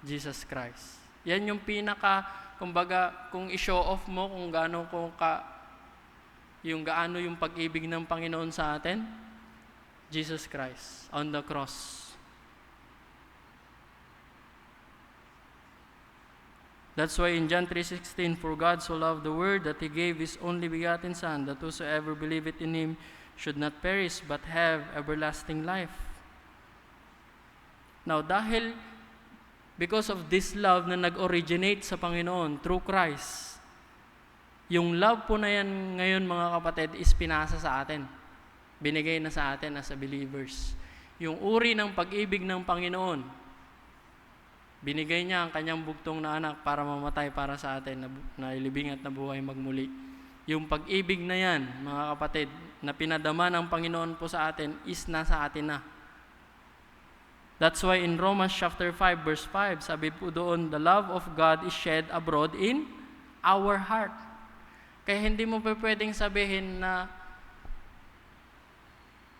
Jesus Christ. Yan yung kumbaga, kung i-show off mo kung gaano yung pag-ibig ng Panginoon sa atin, Jesus Christ on the cross. That's why in John 3:16, for God so loved the world that He gave His only begotten Son, that whosoever believeth in Him should not perish but have everlasting life. Now, because of this love na nag-originate sa Panginoon through Christ, yung love po na yan ngayon, mga kapatid, is pinasa sa atin. Binigay na sa atin as a believers. Yung uri ng pag-ibig ng Panginoon, binigay niya ang kanyang bugtong na anak para mamatay para sa atin, na ilibing at nabuhay magmuli. Yung pag-ibig na yan, mga kapatid, na pinadama ng Panginoon po sa atin, is nasa atin na. That's why in Romans chapter 5 verse 5, sabi po doon, the love of God is shed abroad in our heart. Kaya hindi mo pa pwedeng sabihin na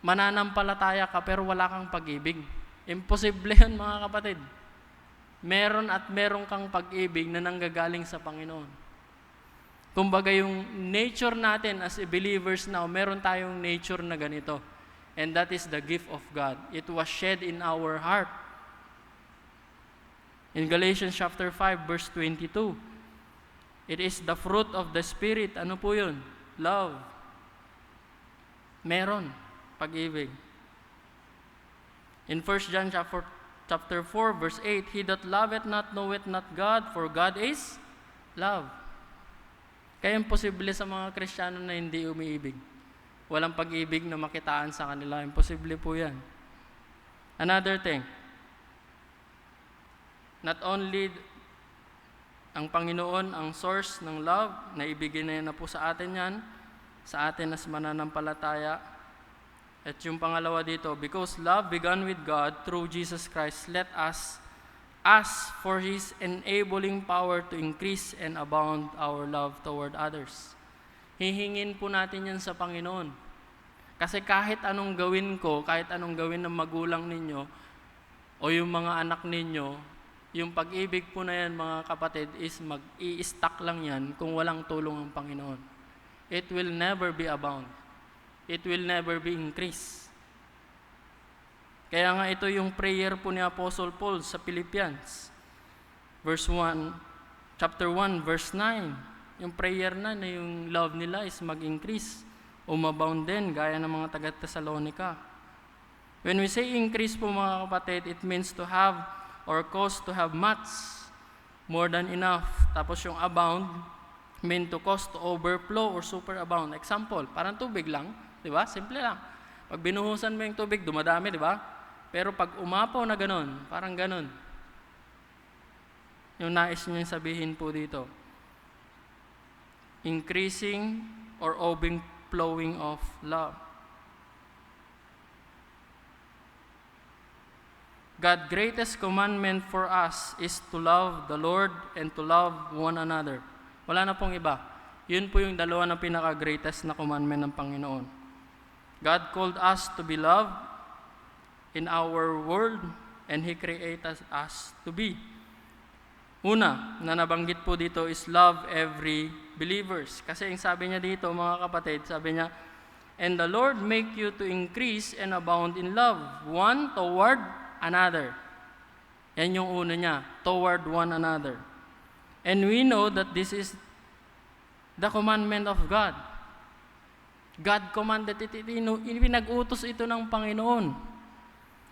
mananampalataya ka pero wala kang pag-ibig. Imposible yan, mga kapatid. Meron kang pag-ibig na nanggagaling sa Panginoon. Kumbaga yung nature natin as believers now, meron tayong nature na ganito. And that is the gift of God. It was shed in our heart. In Galatians chapter 5 verse 22, it is the fruit of the Spirit. Ano po yun? Love. Meron. Pag-ibig. In 1 John chapter 4 verse 8, he that loveth not knoweth not God, for God is love. Kaya imposible sa mga Kristiyano na hindi umiibig. Walang pag-ibig na makitaan sa kanila. Imposible po yan. Another thing, not only ang Panginoon ang source ng love, na ibigay na po sa atin yan, sa atin as mananampalataya. At yung pangalawa dito, because love began with God through Jesus Christ, let us ask for His enabling power to increase and abound our love toward others. Hihingin po natin yan sa Panginoon. Kasi kahit anong gawin ko, kahit anong gawin ng magulang ninyo, o yung mga anak ninyo, yung pag-ibig po na yan, mga kapatid, is mag-i-stack lang yan kung walang tulong ang Panginoon. It will never be abound. It will never be increased. Kaya nga ito yung prayer po ni Apostle Paul sa Philippians. Chapter 1, verse 9. Yung prayer na yung love nila is mag-increase. Umabound din, gaya ng mga taga-Thessalonica. When we say increase po, mga kapatid, it means to have or cause to have much, more than enough. Tapos yung abound, mean to cause to overflow or superabound. Example, parang tubig lang. Di ba? Simple lang. Pag binuhusan mo yung tubig, dumadami, di ba? Pero pag umapaw na ganun, parang ganun. Yung nais niya sabihin po dito. Increasing or overflowing of love. God's greatest commandment for us is to love the Lord and to love one another. Wala na pong iba. Yun po yung dalawa na pinaka-greatest na commandment ng Panginoon. God called us to be loved in our world and He created us to be. Una, na nabanggit po dito is love every believers. Kasi yung sabi niya dito, mga kapatid, sabi niya, and the Lord make you to increase and abound in love, one toward another. Yan yung una niya, toward one another. And we know that this is the commandment of God. God commanded it, pinag-utos ito ng Panginoon.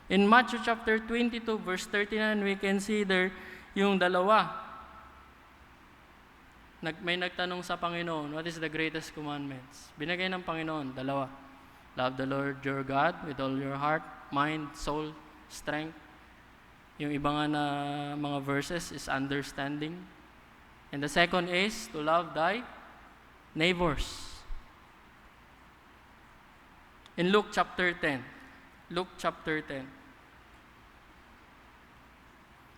In Matthew chapter 22, verse 39, we can see there yung dalawa. May nagtanong sa Panginoon, what is the greatest commandments? Binigay ng Panginoon, dalawa. Love the Lord your God with all your heart, mind, soul, strength. Yung iba nga na mga verses is understanding. And the second is to love thy neighbors. In Luke chapter 10. Luke chapter 10.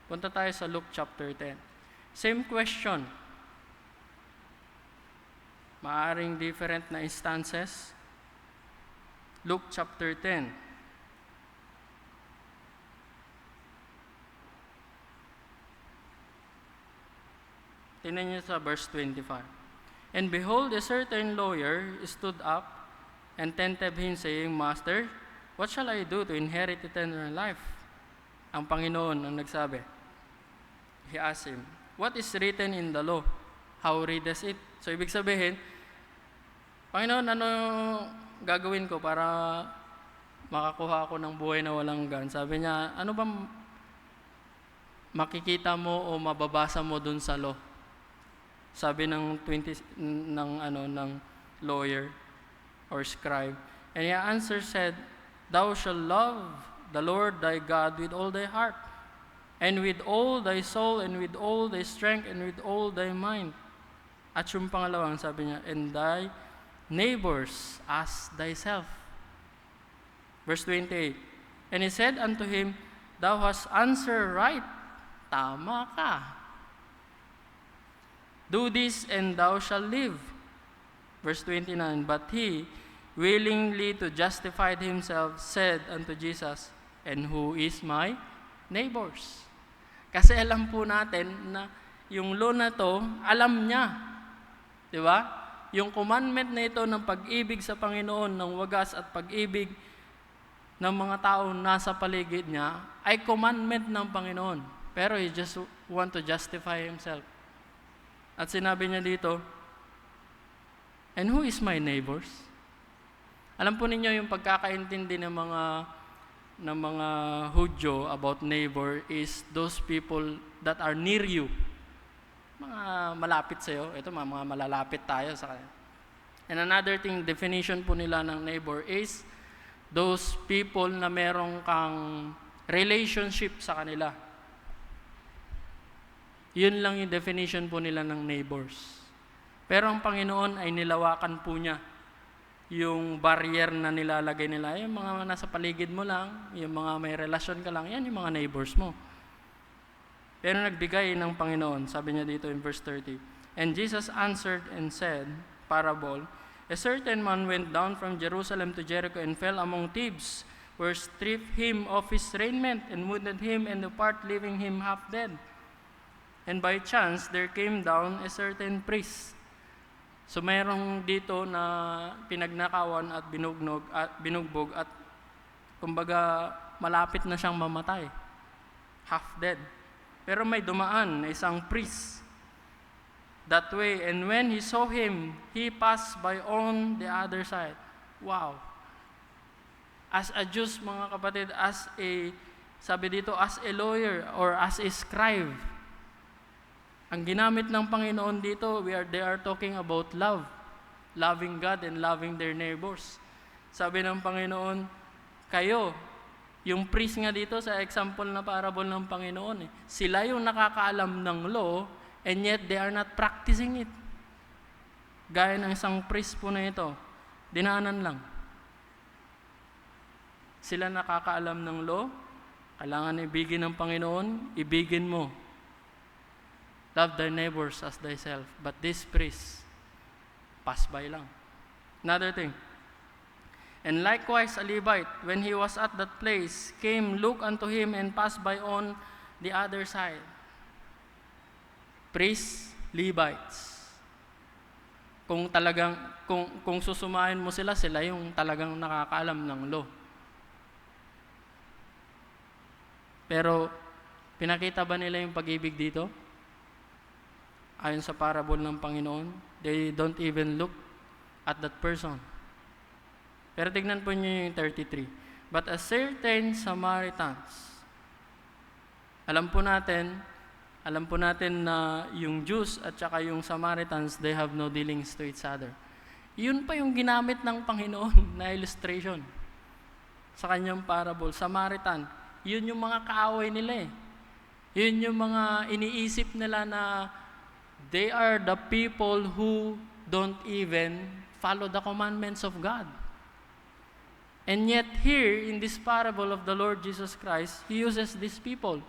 Punta tayo sa Luke chapter 10. Same question. Maaring different na instances. Luke chapter 10. Tingnan niyo sa verse 25. And behold, a certain lawyer stood up and tempted him, saying, Master, what shall I do to inherit eternal life? Ang Panginoon ang nagsabi. He asked him, what is written in the law? How readest it? So, ibig sabihin, Panginoon, ano gagawin ko para makakuha ako ng buhay na walang hanggan? Sabi niya, ano ba makikita mo o mababasa mo dun sa law? Sabi ng ng lawyer or scribe. And he answered said, Thou shalt love the Lord thy God with all thy heart, and with all thy soul, and with all thy strength, and with all thy mind. At yung pangalawang sabi niya, and thy neighbors as thyself. Verse 28. And he said unto him, Thou hast answered right. Tama ka. Do this and thou shalt live. Verse 29. But he, willingly to justify himself, said unto Jesus, And who is my neighbors? Kasi alam po natin na yung law na to, alam niya. Di ba? Yung commandment na ito ng pag-ibig sa Panginoon, ng wagas at pag-ibig ng mga tao nasa paligid niya, ay commandment ng Panginoon. Pero he just want to justify himself. At sinabi niya dito, and who is my neighbors? Alam po ninyo yung pagkakaintindi ng mga Hudyo about neighbor is those people that are near you. Mga malapit sa iyo. Ito mga malalapit tayo sa kanila. And another thing, definition po nila ng neighbor is those people na merong kang relationship sa kanila. Yun lang yung definition po nila ng neighbors. Pero ang Panginoon ay nilawakan po niya yung barrier na nilalagay nila. Yung mga nasa paligid mo lang, yung mga may relasyon ka lang, yan yung mga neighbors mo. Pero nagbigay ng Panginoon, sabi niya dito in verse 30. And Jesus answered and said, parable, a certain man went down from Jerusalem to Jericho and fell among thieves, who stripped him of his raiment and wounded him and departed, leaving him half dead. And by chance, there came down a certain priest. So mayroong dito na pinagnakawan at binugbog at kumbaga malapit na siyang mamatay. Half dead. Pero may dumaan na isang priest that way, and when he saw him, he passed by on the other side. Wow. As a Jew, mga kapatid, sabi dito, as a lawyer or as a scribe, ang ginamit ng Panginoon dito, they are talking about love. Loving God and loving their neighbors. Sabi ng Panginoon, kayo, yung priest nga dito sa example na parable ng Panginoon, sila yung nakakaalam ng law and yet they are not practicing it. Gaya ng isang priest po na ito, dinaanan lang. Sila nakakaalam ng law, kailangan ibigin ng Panginoon, ibigin mo. Love thy neighbors as thyself. But this priest, Pass by lang. Another thing. And likewise a Levite, when he was at that place, came, looked unto him, and passed by on the other side. Priests, Levites. Kung susumahin mo sila yung talagang nakakaalam ng law. Pero pinakita ba nila yung pag-ibig dito? Ayon sa parable ng Panginoon, they don't even look at that person. Pero tignan po niyo yung 33. But a certain Samaritans. Alam po natin na yung Jews at saka yung Samaritans, they have no dealings to each other. Yun pa yung ginamit ng Panginoon na illustration sa kanyang parable. Samaritan, yun yung mga kaaway nila eh. Yun yung mga iniisip nila na they are the people who don't even follow the commandments of God. And yet here, in this parable of the Lord Jesus Christ, He uses these people.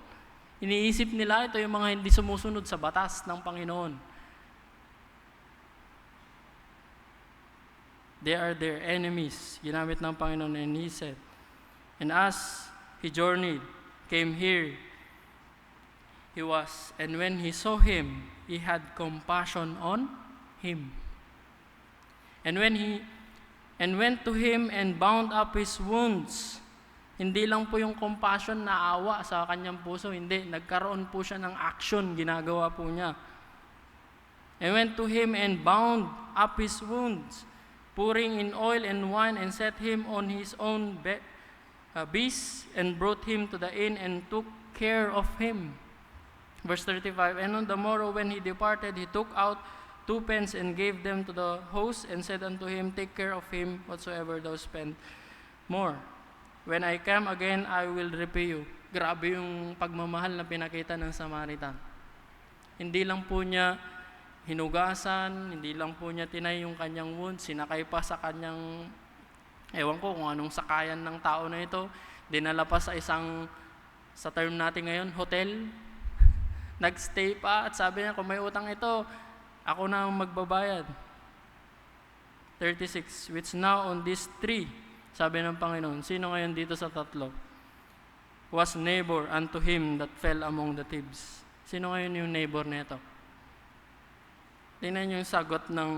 Iniisip nila ito yung mga hindi sumusunod sa batas ng Panginoon. They are their enemies. Ginamit ng Panginoon, and He said, and as He journeyed, came here, and when He saw him, He had compassion on him. And went to him and bound up his wounds. Hindi lang po yung compassion na awa sa kanyang puso, hindi. Nagkaroon po siya ng action, ginagawa po niya. And went to him and bound up his wounds, pouring in oil and wine, and set him on his own beast, and brought him to the inn, and took care of him. Verse 35, and on the morrow when he departed, he took out 2 pence and gave them to the host, and said unto him, take care of him whatsoever thou spend more. When I come again, I will repay you. Grabe yung pagmamahal na pinakita ng Samaritan. Hindi lang po niya hinugasan, hindi lang po niya tinay yung kanyang wound, sinakay pa sa kanyang, ewan ko kung anong sakayan ng tao na ito, dinala pa sa sa term natin ngayon, hotel. Nagstay pa at sabi niya, kung may utang ito, ako na ang magbabayad. 36, which now on these 3, sabi ng Panginoon, sino ngayon dito sa tatlo? Was neighbor unto him that fell among the thieves. Sino ngayon yung neighbor nito? Tingnan niyo yung sagot ng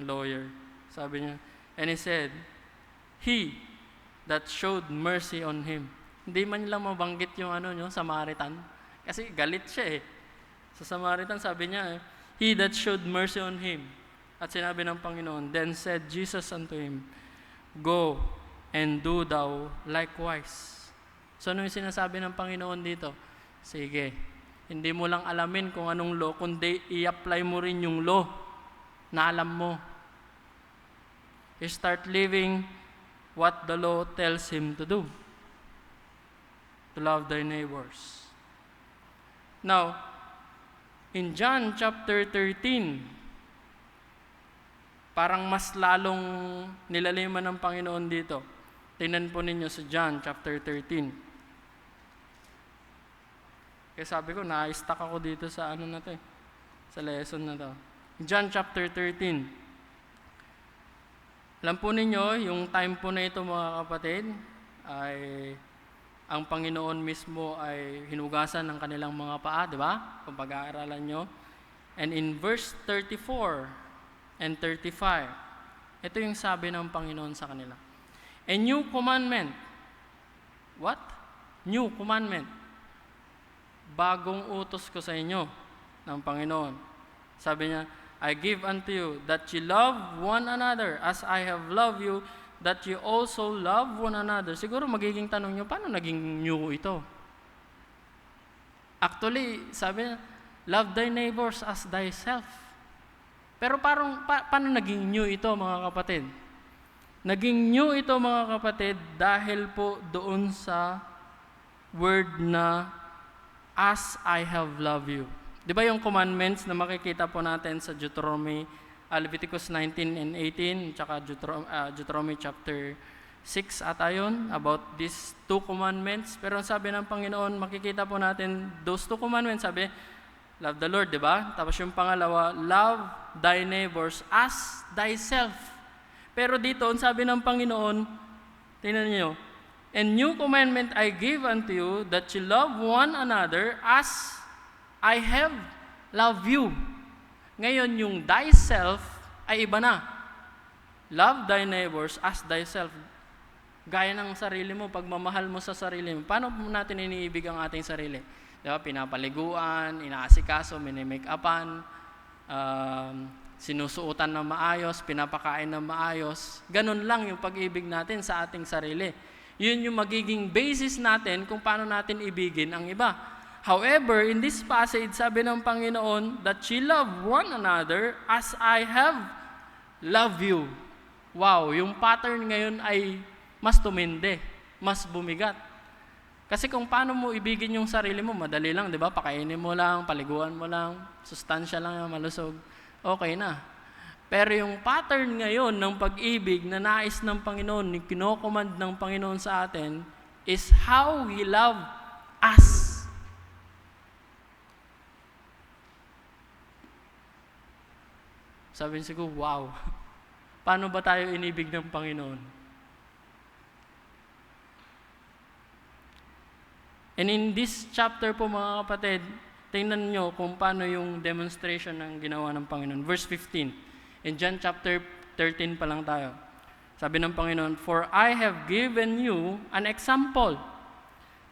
lawyer. Sabi niya, and he said, he that showed mercy on him. Hindi man lang mabanggit yung Samaritan. Kasi galit siya eh. Sa Samaritan, sabi niya, he that showed mercy on him. At sinabi ng Panginoon, then said Jesus unto him, go and do thou likewise. So ano yung sinasabi ng Panginoon dito? Sige, hindi mo lang alamin kung anong law, kundi i-apply mo rin yung law na alam mo. You start living what the law tells him to do. To love thy neighbors. Now, in John chapter 13, parang mas lalong nilaliman ng Panginoon dito. Tingnan po ninyo sa John chapter 13. Kaya sabi ko, na-stuck ako dito sa sa lesson na to. John chapter 13. Alam po ninyo, yung time po na ito mga kapatid, ay ang Panginoon mismo ay hinugasan ng kanilang mga paa, di ba? Kung pag-aaralan nyo. And in verse 34 and 35, ito yung sabi ng Panginoon sa kanila. A new commandment. What? New commandment. Bagong utos ko sa inyo ng Panginoon. Sabi niya, I give unto you that ye love one another as I have loved you, that you also love one another. Siguro magiging tanong nyo, paano naging new ito? Actually, sabi niya, love thy neighbors as thyself. Pero paano naging new ito mga kapatid? Naging new ito mga kapatid dahil po doon sa word na as I have loved you. Di ba yung commandments na makikita po natin sa Leviticus 19 and 18, tsaka Deuteronomy chapter 6 at ayon, about these 2 commandments. Pero sabi ng Panginoon, makikita po natin those 2 commandments, sabi, Love the Lord, di ba? Tapos yung pangalawa, love thy neighbors as thyself. Pero dito, ang sabi ng Panginoon, tingnan niyo, "And new commandment I give unto you, that you love one another as I have loved you." Ngayon, yung thyself ay iba na. Love thy neighbors as thyself. Gaya ng sarili mo, pagmamahal mo sa sarili mo. Paano natin iniibig ang ating sarili? Diba? Pinapaliguan, inaasikaso, minimake-upan, sinusuotan ng maayos, pinapakain ng maayos. Ganun lang yung pag-ibig natin sa ating sarili. Yun yung magiging basis natin kung paano natin ibigin ang iba. However, in this passage, sabi ng Panginoon, that ye love one another as I have loved you. Wow, yung pattern ngayon ay mas tumindi, mas bumigat. Kasi kung paano mo ibigin yung sarili mo, madali lang, di ba? Pakainin mo lang, paliguan mo lang, sustansya lang yung malusog, okay na. Pero yung pattern ngayon ng pag-ibig na nais ng Panginoon, kinocommand ng Panginoon sa atin, is how He love us. Sabi ko, wow, paano ba tayo inibig ng Panginoon? And in this chapter po mga kapatid, tingnan nyo kung paano yung demonstration ng ginawa ng Panginoon. Verse 15. In John chapter 13 pa lang tayo. Sabi ng Panginoon, "For I have given you an example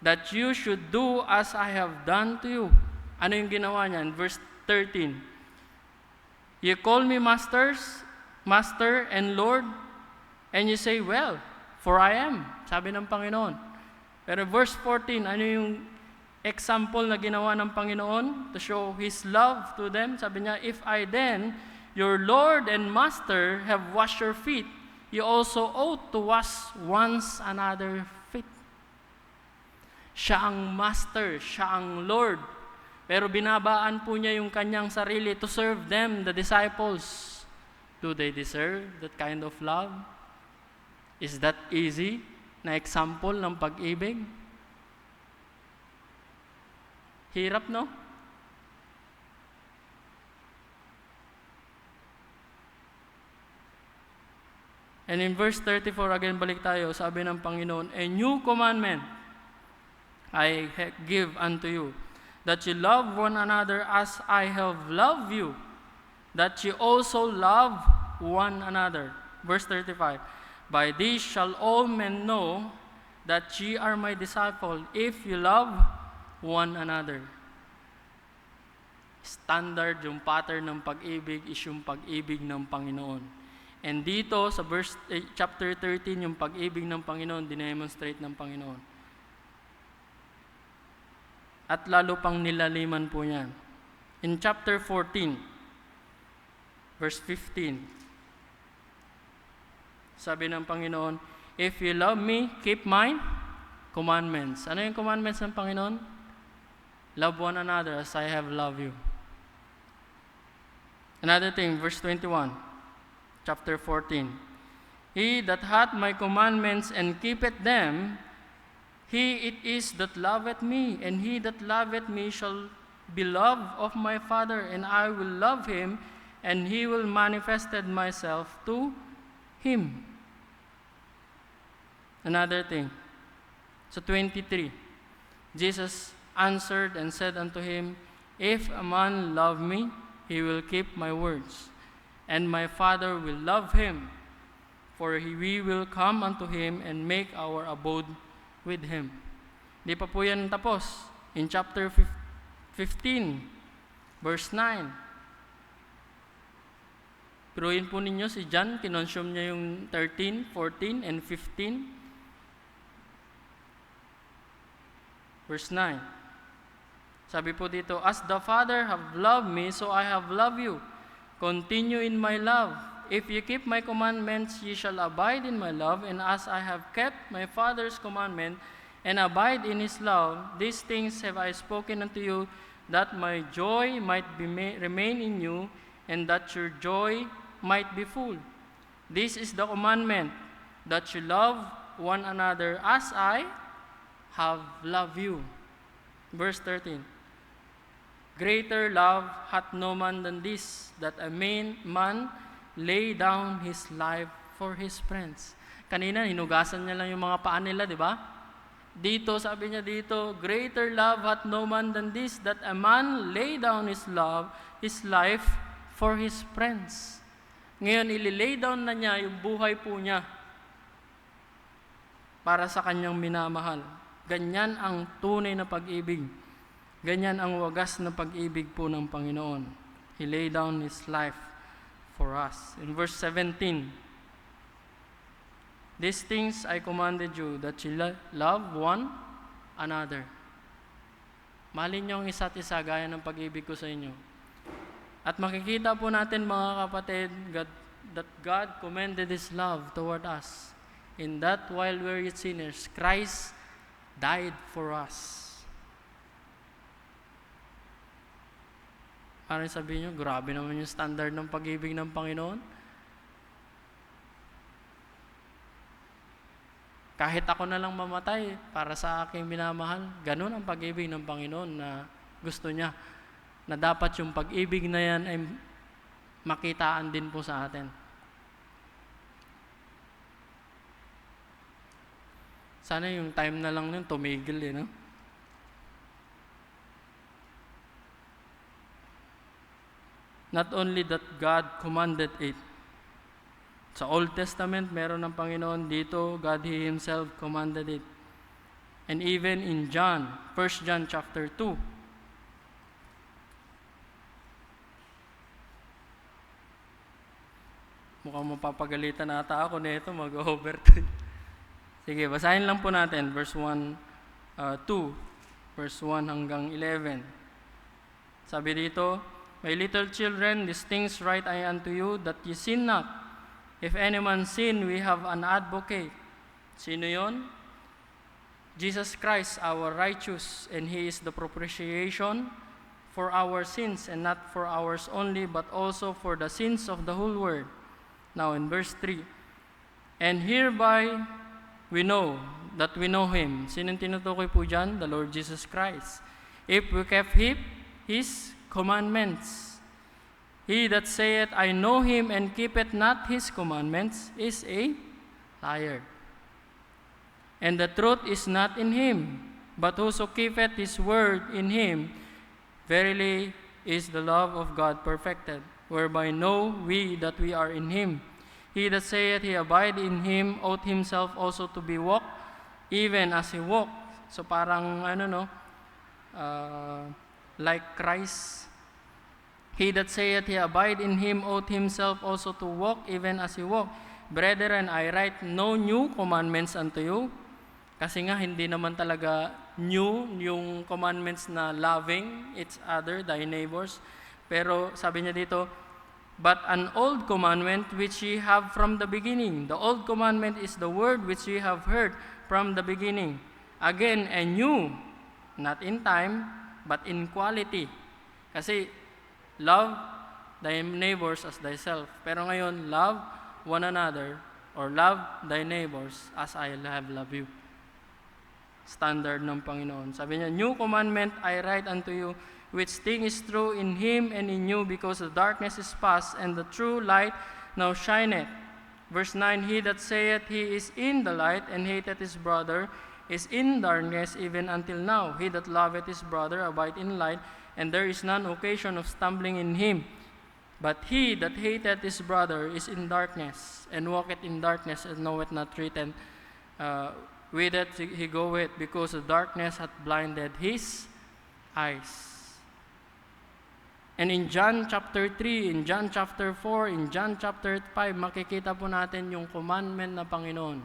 that you should do as I have done to you." Ano yung ginawa niya? In verse 13. "You call me Master and Lord, and you say, well, for I am." Sabi ng Panginoon. Pero verse 14, ano yung example na ginawa ng Panginoon to show His love to them? Sabi niya, "If I then, your Lord and Master, have washed your feet, you also ought to wash one's another feet." Siya ang Master, siya ang Lord. Pero binabaan po niya yung kanyang sarili to serve them, the disciples. Do they deserve that kind of love? Is that easy na example ng pag-ibig? Hirap, no? And in verse 34, again, balik tayo, sabi ng Panginoon, "A new commandment I give unto you, that you love one another as I have loved you, that you also love one another." Verse 35, "By this shall all men know that ye are my disciple, if you love one another." Standard, yung pattern ng pag-ibig is yung pag-ibig ng Panginoon. And dito sa chapter 13, yung pag-ibig ng Panginoon, dinemonstrate ng Panginoon. At lalo pang nilaliman po niyan. In chapter 14, verse 15, sabi ng Panginoon, "If you love me, keep my commandments." Ano yung commandments ng Panginoon? Love one another as I have loved you. Another thing, verse 21, chapter 14. "He that hath my commandments and keepeth them, he it is that loveth me, and he that loveth me shall be loved of my Father, and I will love him, and he will manifested myself to him." Another thing, so 23, Jesus answered and said unto him, "If a man love me, he will keep my words, and my Father will love him, for we will come unto him and make our abode with him." Di pa po yan tapos. In chapter 15, verse 9, piruin po ninyo si John, kinonsume niya yung 13, 14, and 15. Verse 9. Sabi po dito, "As the Father have loved me, so I have loved you. Continue in my love. If you keep my commandments, ye shall abide in my love, and as I have kept my Father's commandment, and abide in his love, these things have I spoken unto you, that my joy might remain in you, and that your joy might be full. This is the commandment, that you love one another as I have loved you." Verse 13. Greater love hath no man than this, that a man lay down his life for his friends. Kanina, hinugasan niya lang yung mga paa nila, di ba? Dito, sabi niya dito, greater love hath no man than this, that a man lay down his life for his friends. Ngayon, ililay down na niya yung buhay po niya para sa kanyang minamahal. Ganyan ang tunay na pag-ibig. Ganyan ang wagas na pag-ibig po ng Panginoon. He laid down His life for us. In verse 17, these things I commanded you, that you love one another. Mahalin niyo ang isa't isa gaya ng pag-ibig ko sa inyo. At makikita po natin mga kapatid, that God commended His love toward us. In that while we were yet sinners, Christ died for us. Parang sabihin nyo, grabe naman yung standard ng pag-ibig ng Panginoon. Kahit ako na lang mamatay para sa aking minamahal, ganun ang pag-ibig ng Panginoon na gusto niya. Na dapat yung pag-ibig na yan ay makitaan din po sa atin. Sana yung time na lang yun, tumigil no? Not only that God commanded it. Sa Old Testament, meron ng Panginoon dito, God He Himself commanded it. And even in John, 1 John chapter 2, mukhang mapapagalitan ata ako nito, mag-overtime. Sige, basahin lang po natin, verse 1, 2, verse 1 hanggang 11. Sabi dito, my little children, these things write I unto you, that ye sin not. If any man sin, we have an advocate. Sino yon? Jesus Christ, our righteous, and He is the propitiation for our sins, and not for ours only, but also for the sins of the whole world. Now in verse 3, and hereby we know that we know Him. Sinong tinutukoy po dyan? The Lord Jesus Christ. If we kept His commandments. He that saith, I know Him, and keepeth not His commandments, is a liar. And the truth is not in him. But whoso keepeth His word in Him, verily is the love of God perfected, whereby know we that we are in Him. He that saith he abide in Him, ought himself also to be walked, even as He walked. So parang like Christ. He that saith he abide in Him, ought himself also to walk, even as He walked. Brethren, I write no new commandments unto you. Kasi nga, hindi naman talaga new yung commandments na loving each other, thy neighbors. Pero sabi niya dito, but an old commandment which ye have from the beginning. The old commandment is the word which ye have heard from the beginning. Again, a new, not in time, but in quality. Kasi, love thy neighbors as thyself. Pero ngayon, love one another, or love thy neighbors as I have loved you. Standard ng Panginoon. Sabi niya, new commandment I write unto you, which thing is true in Him and in you, because the darkness is past, and the true light now shineth. Verse 9, he that saith he is in the light, and hateth his brother, is in darkness even until now. He that loveth his brother abide in light, and there is none occasion of stumbling in him. But he that hateth his brother is in darkness, and walketh in darkness, and knoweth not written, whither he goeth, because the darkness hath blinded his eyes. And in John chapter 3, in John chapter 4, in John chapter 5, makikita po natin yung commandment na Panginoon,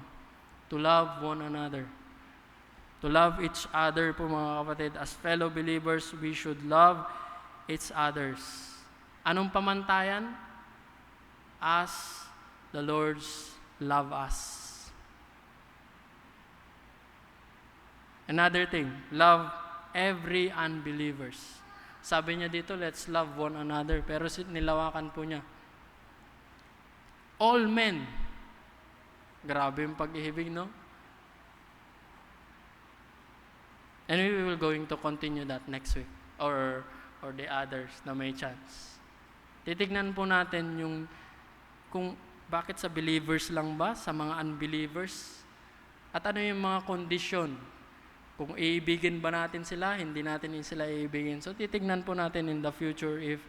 to love one another. To love each other po mga kapatid. As fellow believers, we should love each others. Anong pamantayan? As the Lord's love us. Another thing, love every unbelievers. Sabi niya dito, let's love one another. Pero nilawakan po niya. All men. Grabe yung pag-ibig, no? And we will going to continue that next week. Or or the others na may chance. Titignan po natin yung kung bakit sa believers lang ba, sa mga unbelievers, at ano yung mga kondisyon. Kung iibigin ba natin sila, hindi natin sila iibigin. So titignan po natin in the future if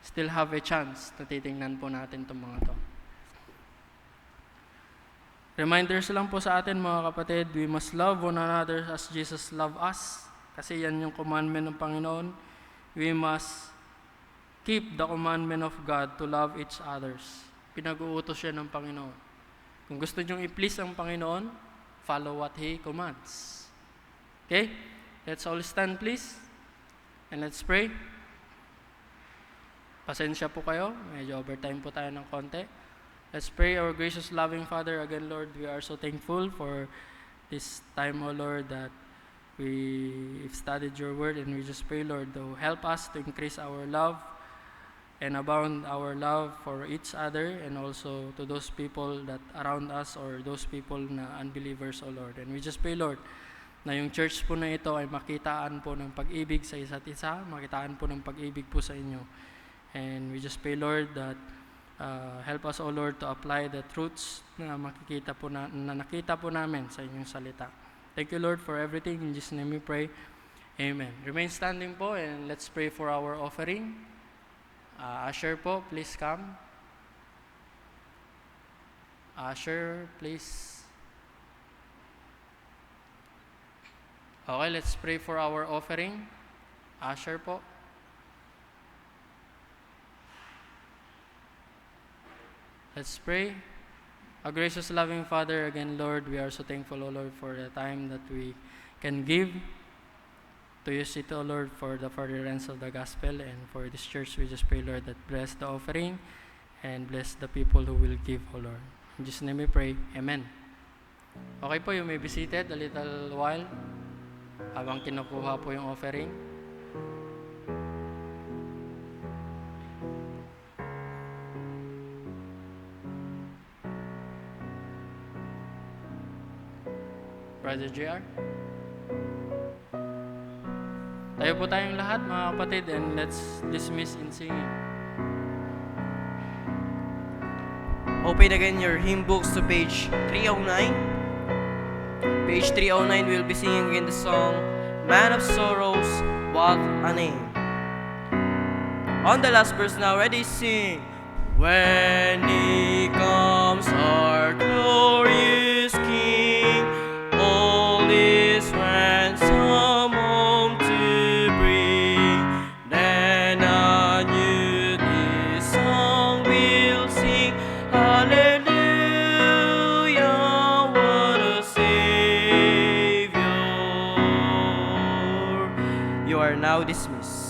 still have a chance na titignan po natin itong mga to. Reminders lang po sa atin mga kapatid, we must love one another as Jesus loved us. Kasi yan yung commandment ng Panginoon. We must keep the commandment of God to love each others. Pinag-uutos siya ng Panginoon. Kung gusto nyong i-please ang Panginoon, follow what He commands. Okay? Let's all stand please. And let's pray. Pasensya po kayo. Medyo overtime po tayo ng konti. Let's pray. Our gracious loving Father, again Lord, we are so thankful for this time, O Lord, that we've studied your word, and we just pray, Lord, to help us to increase our love and abound our love for each other, and also to those people that around us or those people na unbelievers, O Lord. And we just pray, Lord, na yung church po na ito ay makitaan po ng pag-ibig sa isa't isa, makitaan po ng pag-ibig po sa inyo. And we just pray, Lord, that help us, O Lord, to apply the truths na makikita po na nakita po namin sa inyong salita. Thank you, Lord, for everything. In Jesus' name we pray. Amen. Remain standing po and let's pray for our offering. Usher po, please come. Usher, please. Okay, let's pray for our offering. Usher po. Let's pray. Our gracious loving Father, again, Lord, we are so thankful, O Lord, for the time that we can give to use it, O Lord, for the furtherance of the gospel, and for this church, we just pray, Lord, that bless the offering and bless the people who will give, O Lord. In Jesus' name we pray. Amen. Okay po, you may be seated a little while habang kinukuha po yung offering. Brother JR. Tayo po tayong lahat, mga kapatid, and let's dismiss in singing. Open again your hymn books to page 309. Page 309, we'll be singing again the song, Man of Sorrows, What a Name. On the last verse now, ready, sing. When He comes, our glorious King, all His ransom home to bring, then anew this song we'll sing. Hallelujah, what a Savior. You are now dismissed.